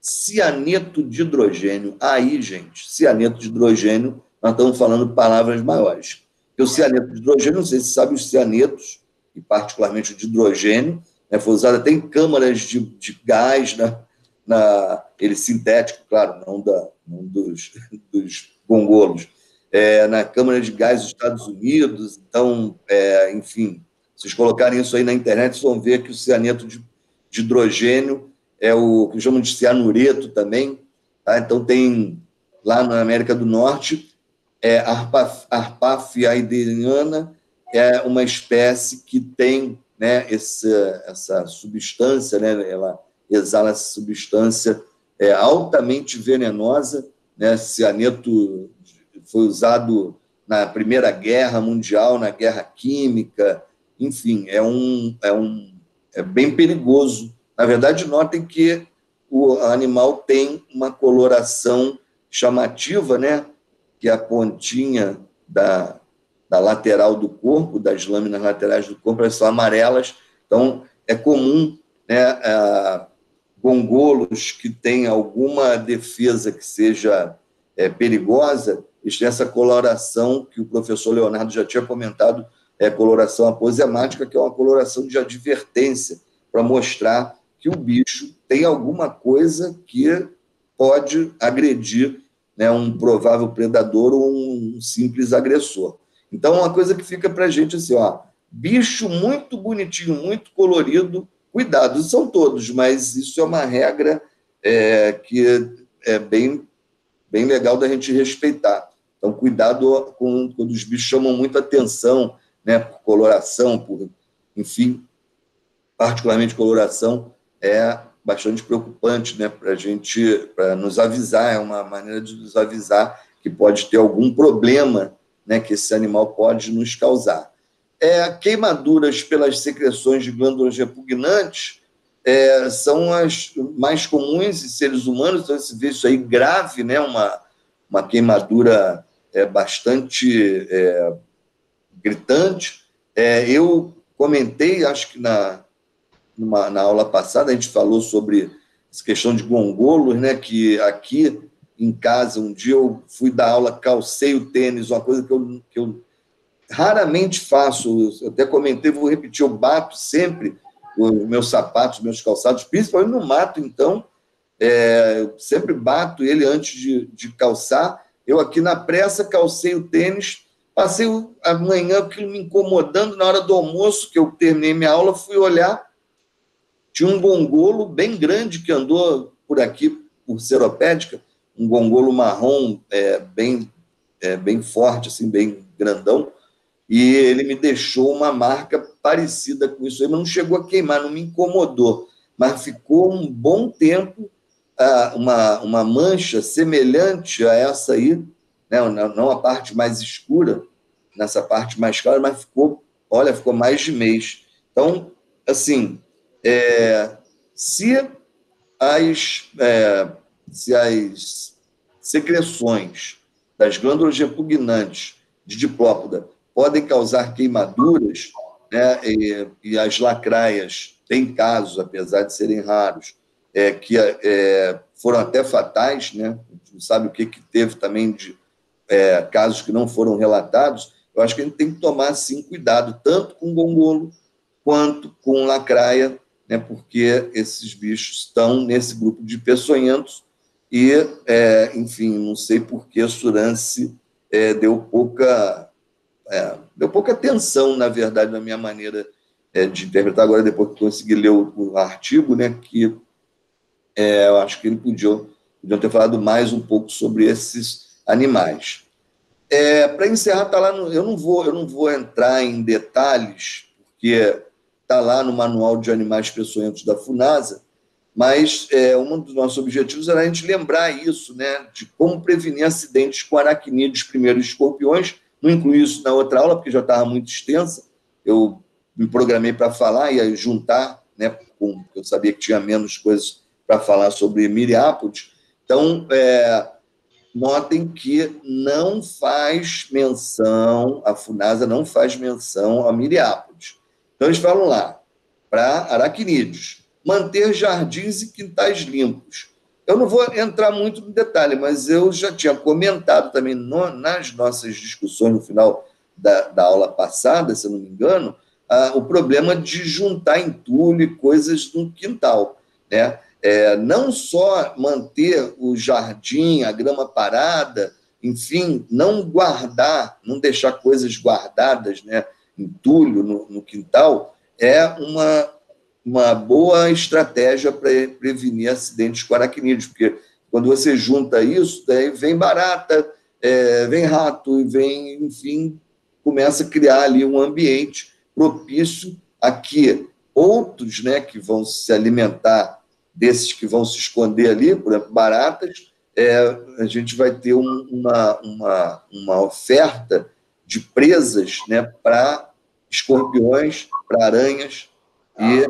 cianeto de hidrogênio. Aí, gente, cianeto de hidrogênio, nós estamos falando palavras maiores. Porque o cianeto de hidrogênio, não sei se você sabe, os cianetos, e particularmente o de hidrogênio, né, foi usado até em câmaras de gás, né, ele sintético, claro, não dos gongolos, na Câmara de Gás dos Estados Unidos. Então, enfim, se vocês colocarem isso aí na internet, vocês vão ver que o cianeto de hidrogênio é o que chamam de cianureto também. Tá? Então, tem lá na América do Norte, Arpaphia eideriana, é uma espécie que tem, né, essa substância, né, ela exala essa substância altamente venenosa, né? Cianeto foi usado na Primeira Guerra Mundial, na Guerra Química, enfim, é bem perigoso. Na verdade, notem que o animal tem uma coloração chamativa, né? Que é a pontinha da lateral do corpo, das lâminas laterais do corpo, elas são amarelas. Então, é comum, né, gongolos que têm alguma defesa que seja perigosa, eles têm essa coloração que o professor Leonardo já tinha comentado, coloração aposemática, que é uma coloração de advertência, para mostrar que o bicho tem alguma coisa que pode agredir né, um provável predador ou um simples agressor. Então, uma coisa que fica para a gente assim, ó, bicho muito bonitinho, muito colorido, cuidado, são todos, mas isso é uma regra que é bem legal da gente respeitar. Então, cuidado quando os bichos chamam muita atenção, né, por coloração, enfim, particularmente coloração, é bastante preocupante, né, para nos avisar, é uma maneira de nos avisar que pode ter algum problema, né, que esse animal pode nos causar. Queimaduras pelas secreções de glândulas repugnantes são as mais comuns em seres humanos, então se vê isso aí grave, né, uma queimadura bastante gritante. Eu comentei, acho que na aula passada, a gente falou sobre essa questão de gongolos, né, que aqui em casa, um dia eu fui dar aula, calcei o tênis, uma coisa que eu raramente faço, eu até comentei, vou repetir, eu bato sempre os meus sapatos, meus calçados, principalmente no mato, então, eu sempre bato ele antes de calçar. Eu aqui na pressa calcei o tênis, passei a manhã aquilo me incomodando, na hora do almoço, que eu terminei minha aula, fui olhar, tinha um gongolo bem grande que andou por aqui, por Seropédica, um gongolo marrom bem forte, assim, bem grandão, e ele me deixou uma marca parecida com isso aí, mas não chegou a queimar, não me incomodou, mas ficou um bom tempo uma mancha semelhante a essa aí, né? Não a parte mais escura, nessa parte mais clara, mas ficou mais de mês. Então, assim, se as secreções das glândulas repugnantes de diplópoda podem causar queimaduras, né, e as lacraias têm casos, apesar de serem raros, que foram até fatais, né? A gente não sabe o que teve também de casos que não foram relatados. Eu acho que a gente tem que tomar, sim, cuidado, tanto com gongolo quanto com lacraia, né, porque esses bichos estão nesse grupo de peçonhentos e, enfim, não sei por que Surance deu pouca atenção, na verdade, na minha maneira de interpretar. Agora, depois que consegui ler o artigo, né, que eu acho que ele podiam ter falado mais um pouco sobre esses animais. Para encerrar, tá lá eu não vou entrar em detalhes, porque está lá no Manual de Animais Peçonhentos da FUNASA, mas um dos nossos objetivos era a gente lembrar isso, né, de como prevenir acidentes com aracnídeos, primeiro escorpiões. Não incluí isso na outra aula, porque já estava muito extensa. Eu me programei para falar e juntar, né, eu sabia que tinha menos coisas para falar sobre miriápodes. Então, notem que não faz menção, a FUNASA não faz menção a miriápodes. Então, eles falam lá, para aracnídeos, manter jardins e quintais limpos. Eu não vou entrar muito no detalhe, mas eu já tinha comentado também nas nossas discussões no final da aula passada, se eu não me engano, o problema de juntar entulho e coisas no quintal, né? Não só manter o jardim, a grama parada, enfim, não deixar coisas guardadas, né, entulho no quintal, é uma boa estratégia para prevenir acidentes com aracnídeos, porque quando você junta isso, daí vem barata, vem rato, enfim, começa a criar ali um ambiente propício a que outros, né, que vão se alimentar desses que vão se esconder ali, por exemplo, baratas, a gente vai ter uma oferta de presas, né, para escorpiões, para aranhas e,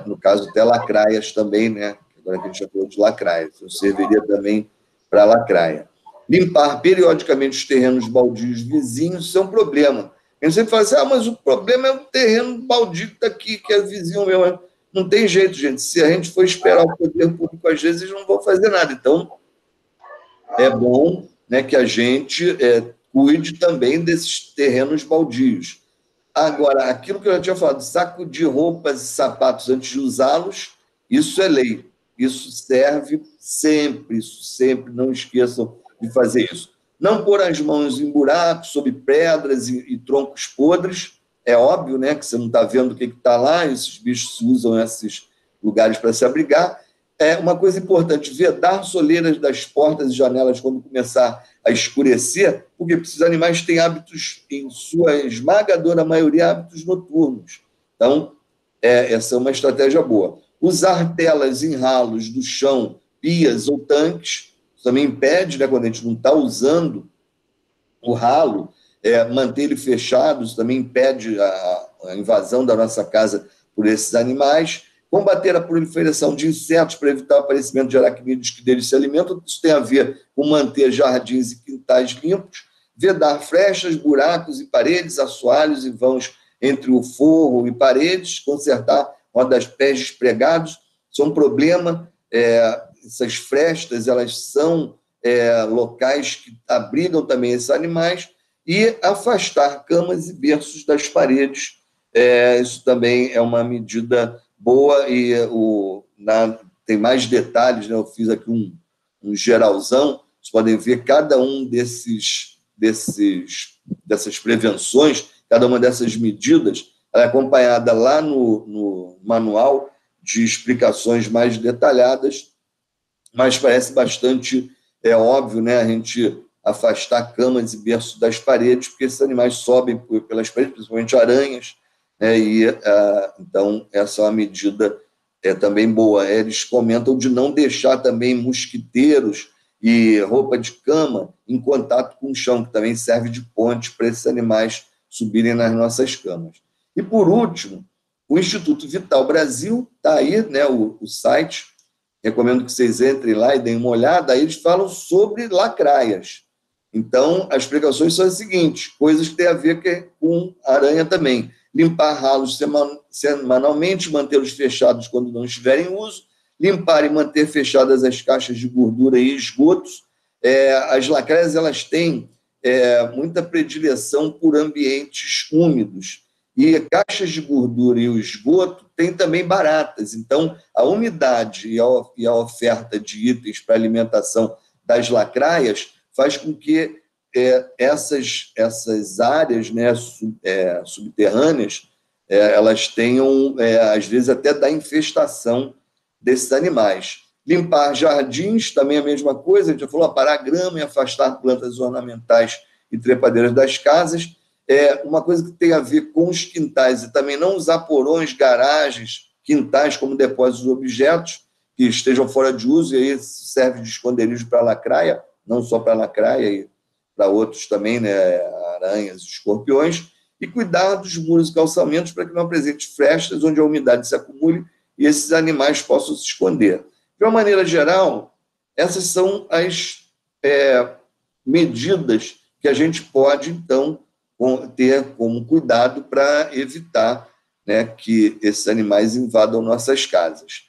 no caso, até lacraias também, né? Agora que a gente já falou de lacraias, então serviria também para lacraia. Limpar periodicamente os terrenos baldios vizinhos, isso é um problema. A gente sempre fala assim, mas o problema é o terreno baldio que está aqui, que é vizinho meu. Não tem jeito, gente. Se a gente for esperar o poder público, às vezes eles não vão fazer nada. Então, é bom, né, que a gente cuide também desses terrenos baldios. Agora, aquilo que eu já tinha falado, saco de roupas e sapatos antes de usá-los, isso é lei. Isso serve sempre, não esqueçam de fazer isso. Não pôr as mãos em buracos, sob pedras e troncos podres. É óbvio, né, que você não está vendo o que está lá, esses bichos usam esses lugares para se abrigar. É uma coisa importante, vedar soleiras das portas e janelas quando começar a escurecer, porque esses animais têm hábitos, em sua esmagadora maioria, hábitos noturnos. Então, essa é uma estratégia boa. Usar telas em ralos do chão, pias ou tanques, isso também impede, né, quando a gente não está usando o ralo, manter ele fechado, isso também impede a invasão da nossa casa por esses animais. Combater a proliferação de insetos para evitar o aparecimento de aracnídeos que deles se alimentam, isso tem a ver com manter jardins e quintais limpos, vedar frechas, buracos e paredes, assoalhos e vãos entre o forro e paredes, consertar rodas pés despregados, isso é um problema. Essas frestas, elas são locais que abrigam também esses animais, e afastar camas e berços das paredes. Isso também é uma medida boa, e tem mais detalhes, né? Eu fiz aqui um geralzão, vocês podem ver cada um dessas prevenções, cada uma dessas medidas, ela é acompanhada lá no manual de explicações mais detalhadas, mas parece bastante óbvio, né, a gente afastar camas e berços das paredes, porque esses animais sobem pelas paredes, principalmente aranhas, né, então essa é uma medida também boa. Eles comentam de não deixar também mosquiteiros e roupa de cama em contato com o chão, que também serve de ponte para esses animais subirem nas nossas camas. E, por último, o Instituto Vital Brasil, está aí, né, o site, recomendo que vocês entrem lá e deem uma olhada, aí eles falam sobre lacraias. Então, as precauções são as seguintes, coisas que têm a ver com aranha também. Limpar ralos semanalmente, mantê-los fechados quando não estiverem em uso, limpar e manter fechadas as caixas de gordura e esgotos. As lacraias, elas têm muita predileção por ambientes úmidos, e caixas de gordura e o esgoto têm também baratas. Então, a umidade e a oferta de itens para alimentação das lacraias faz com que essas áreas, né, subterrâneas, elas tenham, às vezes, até da infestação desses animais. Limpar jardins, também a mesma coisa, a gente já falou, aparar grama e afastar plantas ornamentais e trepadeiras das casas. Uma coisa que tem a ver com os quintais, e também não usar porões, garagens, quintais como depósitos de objetos que estejam fora de uso, e aí serve de esconderijo para a lacraia, não só para a lacraia, e para outros também, né, aranhas, escorpiões, e cuidar dos muros e calçamentos para que não apresente frestas onde a umidade se acumule e esses animais possam se esconder. De uma maneira geral, essas são as medidas que a gente pode, então, ter como cuidado para evitar, né, que esses animais invadam nossas casas.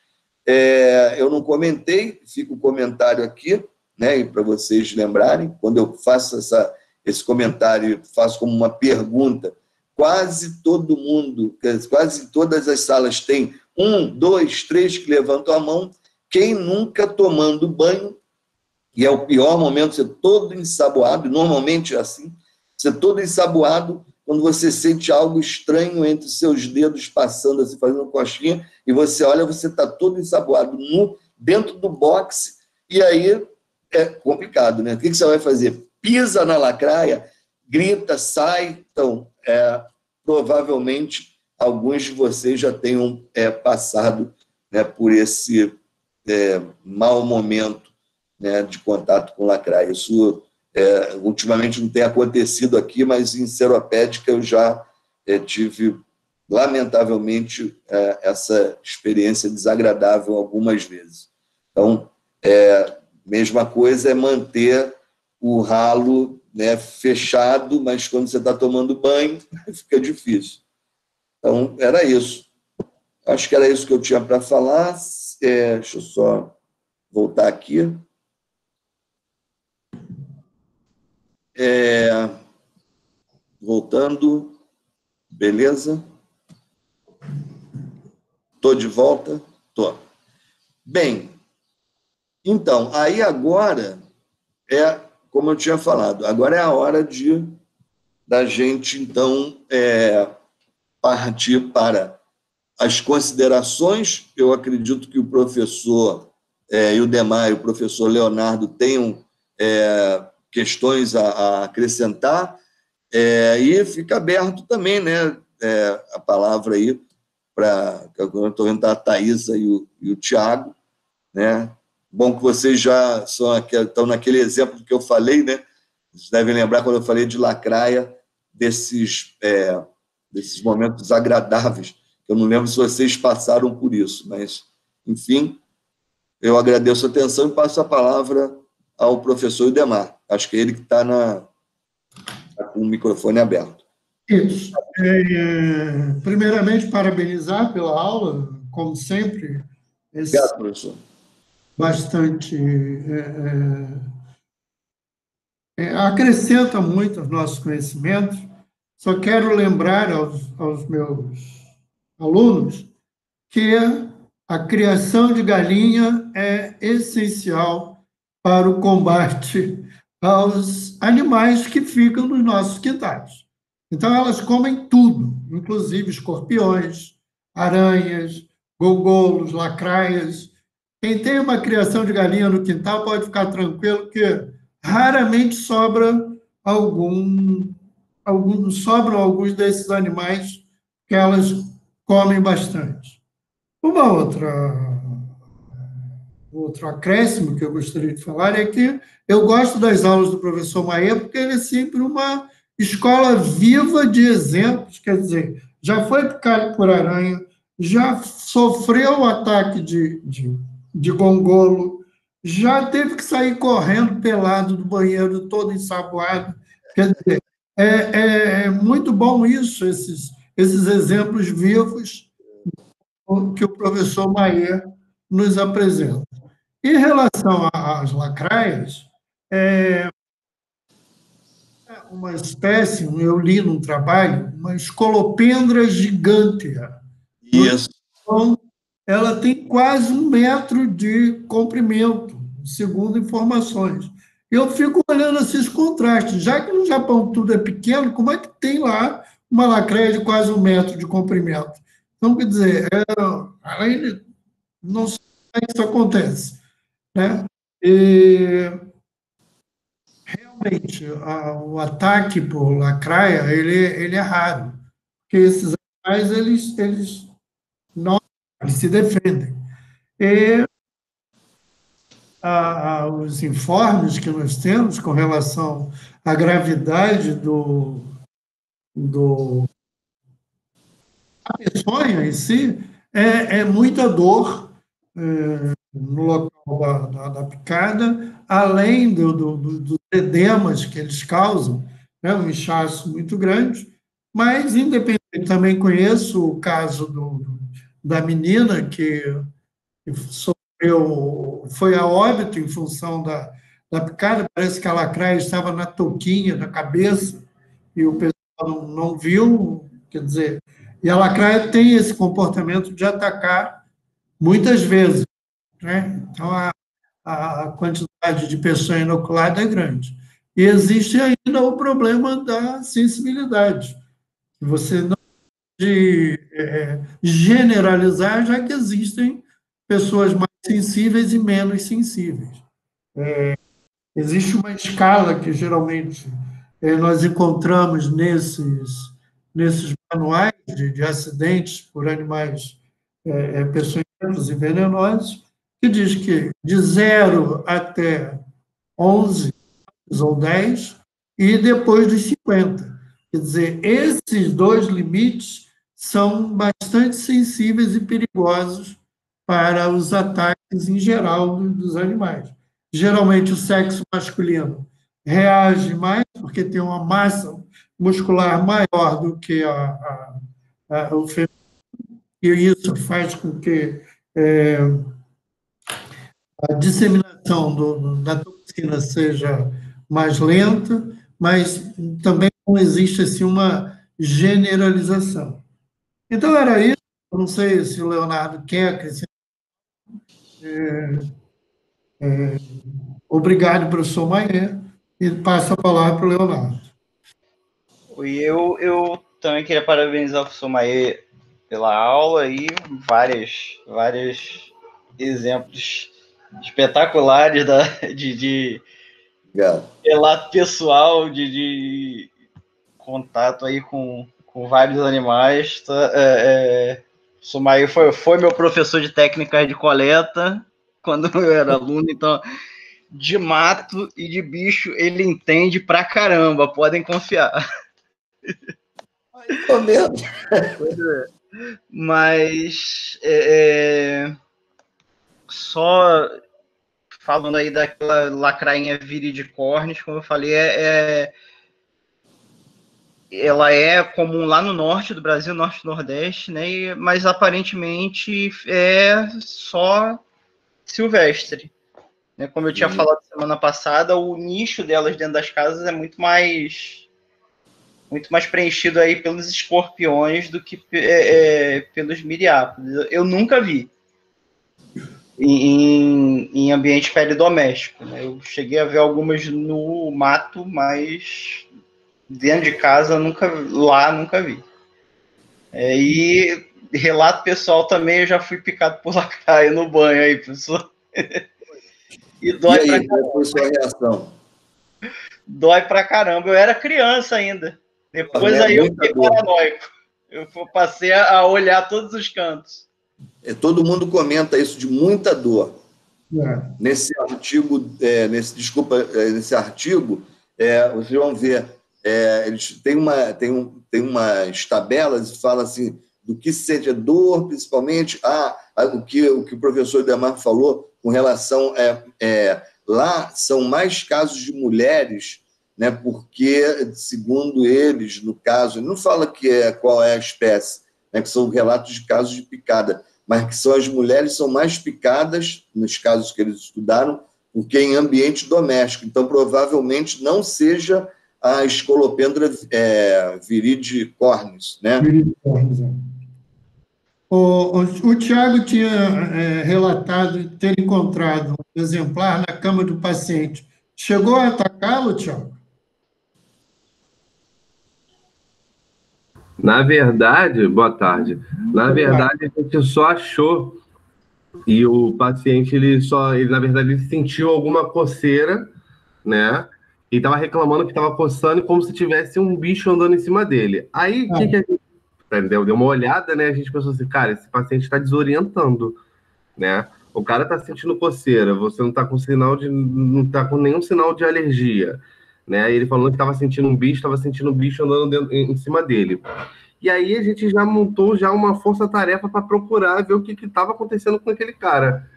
Eu não comentei, fica o comentário aqui, né, para vocês lembrarem, quando eu faço esse comentário, faço como uma pergunta, quase todo mundo, quase todas as salas têm 1, 2, 3 que levantam a mão. Quem nunca tomando banho, e é o pior momento, ser todo ensaboado, normalmente é assim, ser todo ensaboado, quando você sente algo estranho entre os seus dedos passando, assim, fazendo coxinha, e você olha, você está todo ensaboado dentro do boxe, e aí é complicado, né? O que você vai fazer? Pisa na lacraia, grita, sai. Então, provavelmente, alguns de vocês já tenham passado, né, por esse mau momento, né, de contato com lacraia. Isso ultimamente não tem acontecido aqui, mas em Seropédica eu já tive, lamentavelmente, essa experiência desagradável algumas vezes. Então, mesma coisa é manter o ralo, né, fechado, mas quando você está tomando banho, fica difícil. Então, era isso. Acho que era isso que eu tinha para falar. Deixa eu só voltar aqui. Voltando, beleza? Estou de volta? Estou. Bem, então, aí agora como eu tinha falado, agora é a hora da gente, então, partir para as considerações. Eu acredito que o professor Ildemar e o professor Leonardo tenham questões a acrescentar, e fica aberto também, né, a palavra aí para... Eu estou vendo a Thaisa e o Tiago, né? Bom que vocês já estão naquele exemplo que eu falei, né? Vocês devem lembrar quando eu falei de lacraia, desses momentos agradáveis. Eu não lembro se vocês passaram por isso, mas, enfim, eu agradeço a atenção e passo a palavra ao professor Ildemar. Acho que é ele que está com o microfone aberto. Isso. Primeiramente, parabenizar pela aula, como sempre. Obrigado, professor. Bastante... acrescenta muito aos nossos conhecimentos. Só quero lembrar aos meus alunos que a criação de galinha é essencial para o combate aos animais que ficam nos nossos quintais. Então, elas comem tudo, inclusive escorpiões, aranhas, gogolos, lacraias. Quem tem uma criação de galinha no quintal pode ficar tranquilo que raramente sobram alguns desses animais que elas comem bastante. Outro acréscimo que eu gostaria de falar é que eu gosto das aulas do professor Maia porque ele é sempre uma escola viva de exemplos, quer dizer, já foi picado por aranha, já sofreu o ataque de gongolo, já teve que sair correndo pelado do banheiro, todo ensaboado. Quer dizer, é muito bom isso, esses exemplos vivos que o professor Maia nos apresenta. Em relação às lacraias, uma espécie, eu li num trabalho, uma escolopendra gigântea. Isso. Então, ela tem quase 1 metro de comprimento, segundo informações. Eu fico olhando esses contrastes. Já que no Japão tudo é pequeno, como é que tem lá uma lacraia de quase 1 metro de comprimento? Então, quer dizer, não sei como é que isso acontece, né? E, realmente, o ataque por lacraia, ele é raro, porque esses animais, eles se defendem. E os informes que nós temos com relação à gravidade da peçonha em si, é muita dor no local da picada, além dos edemas que eles causam, né, um inchaço muito grande, mas, independente, também conheço o caso da menina que foi a óbito em função da picada, parece que a lacraia estava na touquinha da cabeça e o pessoal não viu, quer dizer, e a lacraia tem esse comportamento de atacar muitas vezes, né? Então, a quantidade de peçonha inoculada é grande. E existe ainda o problema da sensibilidade. Você não pode generalizar, já que existem pessoas mais sensíveis e menos sensíveis. Existe uma escala que, geralmente, nós encontramos nesses manuais de acidentes por animais peçonhentos e venenosos, que diz que de 0 até 11 ou 10, e depois dos 50. Quer dizer, esses dois limites são bastante sensíveis e perigosos para os ataques em geral dos animais. Geralmente, o sexo masculino reage mais, porque tem uma massa muscular maior do que o feminino, e isso faz com que a disseminação da toxina seja mais lenta, mas também não existe assim, uma generalização. Então, era isso. Eu não sei se o Leonardo quer acrescentar. Obrigado, professor Maia. e passo a palavra para o Leonardo. E eu também queria parabenizar o professor Maê pela aula e vários exemplos espetaculares de Obrigado. relato pessoal, de contato aí com vários animais. O Sumaí foi meu professor de técnicas de coleta quando eu era aluno, então de mato e de bicho ele entende pra caramba, podem confiar. Tô mesmo. Mas só falando aí daquela lacrainha viridicornis, como eu falei, ela é comum lá no norte do Brasil, norte e nordeste, né? Mas aparentemente é só silvestre. Né? Como eu tinha falado semana passada, o nicho delas dentro das casas é muito mais preenchido aí pelos escorpiões do que pelos miriápodes. Eu nunca vi em ambiente peridoméstico. Né? Eu cheguei a ver algumas no mato, mas dentro de casa nunca vi. E relato pessoal também, eu já fui picado por lacraia no banho aí, professor. E dói aí, pra caramba. qual foi a sua reação? Dói pra caramba. Eu era criança ainda. Depois aí eu fiquei paranoico. Eu passei a olhar todos os cantos. Todo mundo comenta isso de muita dor. Nesse artigo, nesse artigo, vocês vão ver, eles têm umas tabelas que falam assim, do que se sente a dor, principalmente, o que o professor Demar falou com relação lá são mais casos de mulheres, né, porque, segundo eles, no caso, não fala qual é a espécie, né, que são relatos de casos de picada, mas que são as mulheres são mais picadas, nos casos que eles estudaram, do que em ambiente doméstico. Então, provavelmente, não seja a Scolopendra viridicornis, né? O Tiago tinha relatado ter encontrado um exemplar na cama do paciente. Chegou a atacá-lo, Tiago? Na verdade, boa tarde. Na verdade, a gente só achou e o paciente na verdade, ele sentiu alguma coceira, né? E estava reclamando que estava coçando como se tivesse um bicho andando em cima dele. Aí, o que a gente entendeu? Deu uma olhada, né? A gente pensou assim, cara, esse paciente está desorientando, né? O cara está sentindo coceira, você não está com não está com nenhum sinal de alergia, né? Ele falando que estava sentindo um bicho andando em cima dele. E aí a gente já montou uma força-tarefa para procurar ver o que estava acontecendo com aquele cara.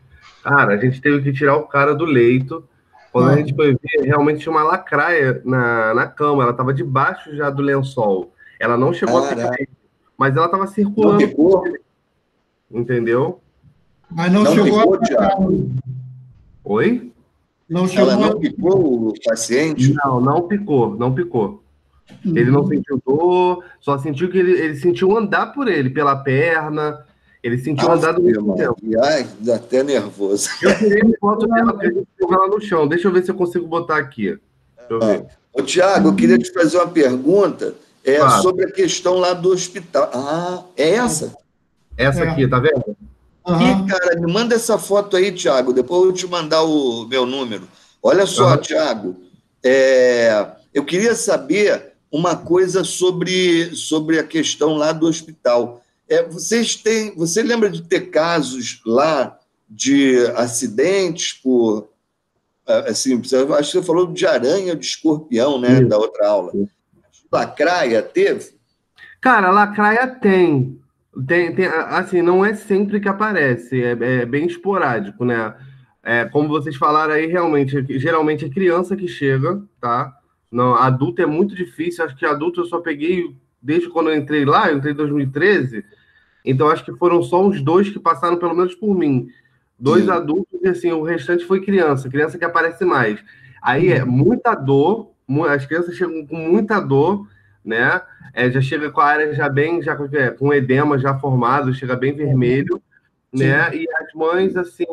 Cara, a gente teve que tirar o cara do leito. Quando a gente foi ver, realmente tinha uma lacraia na cama. Ela estava debaixo já do lençol. Ela não chegou a picar ele, mas ela estava circulando. Não picou? Entendeu? Mas não chegou a picar. Oi? Ela não picou o paciente? Não picou. Ele não sentiu dor, só sentiu que ele sentiu andar por ele, pela perna. Ele sentiu andar do mesmo tempo. Ai, dá até nervoso. Eu tirei uma foto dela para jogar ela no chão. Deixa eu ver se eu consigo botar aqui. Deixa eu ver. Ô, Tiago, eu queria te fazer uma pergunta sobre a questão lá do hospital. É essa? Essa aqui, tá vendo? Ih, cara, me manda essa foto aí, Tiago. Depois eu vou te mandar o meu número. Olha só, Tiago, eu queria saber uma coisa sobre a questão lá do hospital. Você lembra de ter casos lá de acidentes por... Assim, acho que você falou de aranha, de escorpião, né, da outra aula. Lacraia teve? Cara, lacraia tem, assim, não é sempre que aparece, é bem esporádico, né? Como vocês falaram aí, realmente, geralmente é criança que chega, tá? Não, adulto é muito difícil, acho que adulto eu só peguei desde quando eu entrei lá, eu entrei em 2013, então acho que foram só uns 2 que passaram pelo menos por mim. 2 adultos e assim, o restante foi criança que aparece mais. Aí é muita dor, as crianças chegam com muita dor, né? Já chega com a área já com edema já formado, chega bem vermelho, né? E as mães, assim,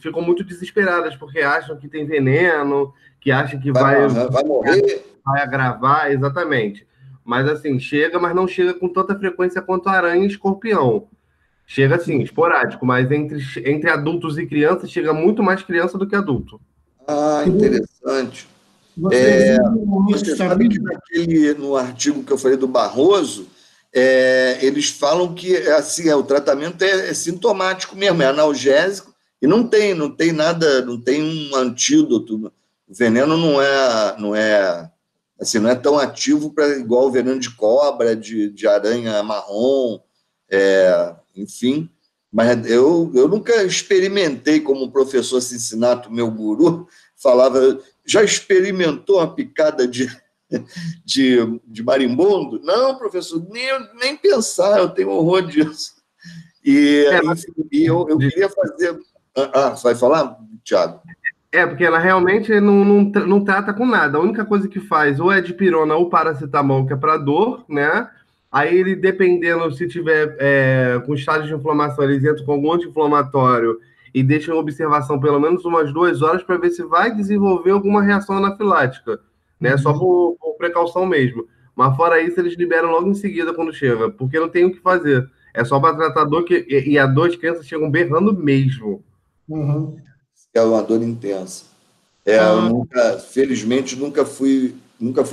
ficam muito desesperadas, porque acham que tem veneno, que acham que Vai morrer. vai agravar, exatamente. Mas, assim, chega, mas não chega com tanta frequência quanto aranha e escorpião. Chega, assim, esporádico, mas entre adultos e crianças, chega muito mais criança do que adulto. Ah, interessante. Você viu Você sabe que no artigo que eu falei do Barroso, eles falam que assim, o tratamento é sintomático mesmo, é analgésico, e não tem nada, não tem um antídoto. O veneno não é tão ativo igual o veneno de cobra, de aranha marrom, enfim. Mas eu nunca experimentei como professor Cincinato, meu guru, falava, já experimentou uma picada de marimbondo? Não, professor, nem pensar, eu tenho horror disso. Enfim, eu queria fazer... vai falar, Thiago? Porque ela realmente não trata com nada. A única coisa que faz ou é dipirona ou paracetamol, que é para dor, né? Aí ele, dependendo, se tiver com estágio de inflamação, eles entram com algum anti-inflamatório e deixam em observação pelo menos umas 2 horas para ver se vai desenvolver alguma reação anafilática, né? Só por precaução mesmo. Mas fora isso, eles liberam logo em seguida quando chega, porque não tem o que fazer. É só para tratar dor, e a dor, as crianças chegam berrando mesmo. É uma dor intensa. Felizmente, nunca fui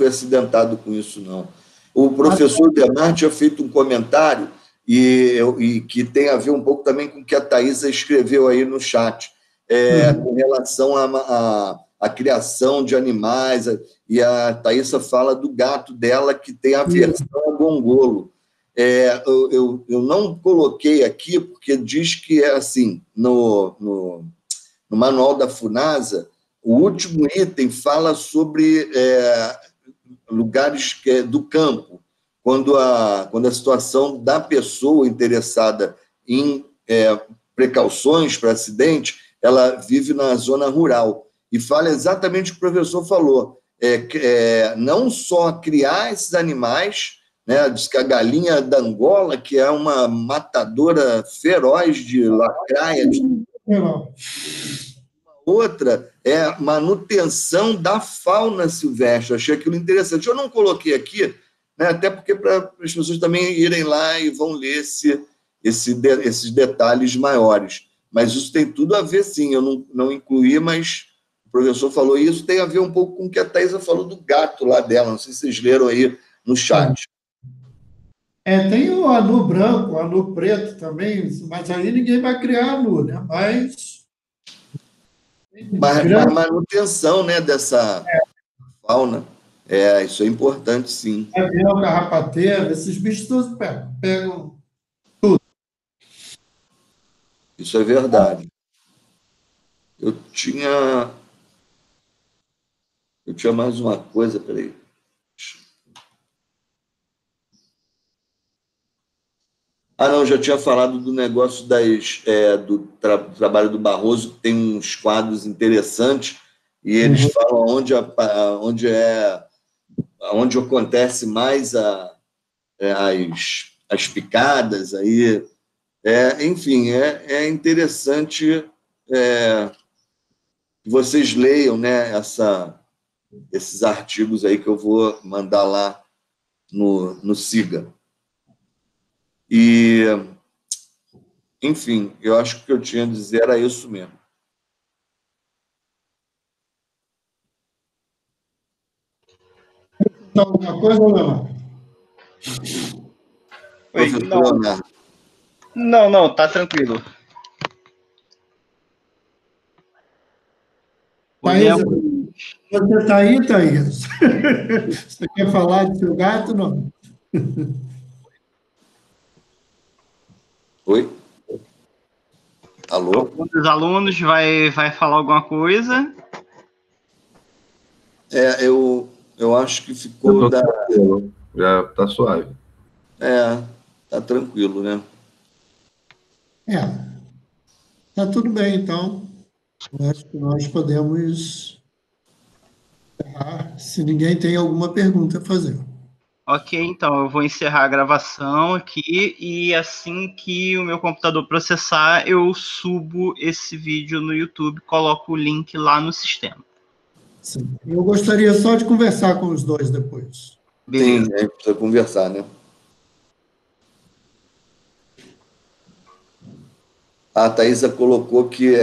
acidentado com isso, não. O professor Demar tinha feito um comentário e que tem a ver um pouco também com o que a Thaisa escreveu aí no chat, com relação à criação de animais, e a Thaisa fala do gato dela que tem aversão ao gongolo. Eu não coloquei aqui, porque diz que é assim, no manual da FUNASA, o último item fala sobre lugares do campo, quando a situação da pessoa interessada em precauções para acidente, ela vive na zona rural. E fala exatamente o que o professor falou, não só criar esses animais, né, diz que a galinha da Angola, que é uma matadora feroz de lacraia, outra é a manutenção da fauna silvestre. Achei aquilo interessante. Eu não coloquei aqui, né, até porque para as pessoas também irem lá e vão ler esses detalhes maiores. Mas isso tem tudo a ver, sim. Eu não incluí, mas o professor falou isso. Tem a ver um pouco com o que a Thaisa falou do gato lá dela. Não sei se vocês leram aí no chat. Tem o anu branco, o anu preto também, mas aí ninguém vai criar anu, né? Mas manutenção, né, dessa fauna. Isso é importante, sim. Gavião, carrapateiro, esses bichos todos pegam tudo. Isso é verdade. Eu tinha mais uma coisa, peraí. Não, já tinha falado do negócio do trabalho do Barroso, que tem uns quadros interessantes, e eles falam onde acontece mais as picadas, aí, enfim, é interessante que vocês leiam, né, esses artigos aí que eu vou mandar lá no Siga. E, enfim, eu acho que o que eu tinha a dizer era isso mesmo. Então, alguma coisa, Leonardo? Professor Leonardo. Não, tá tranquilo. Você está aí, Thaís? Você quer falar do seu gato, não? Oi? Alô? Algum dos alunos vai falar alguma coisa? Eu acho que ficou Já está suave. Tá tranquilo, né? Tá tudo bem, então. Eu acho que nós podemos encerrar, se ninguém tem alguma pergunta a fazer. Ok, então eu vou encerrar a gravação aqui e assim que o meu computador processar, eu subo esse vídeo no YouTube, coloco o link lá no sistema. Sim. Eu gostaria só de conversar com os dois depois. Beleza. Sim, a gente precisa conversar, né? A Thaisa colocou que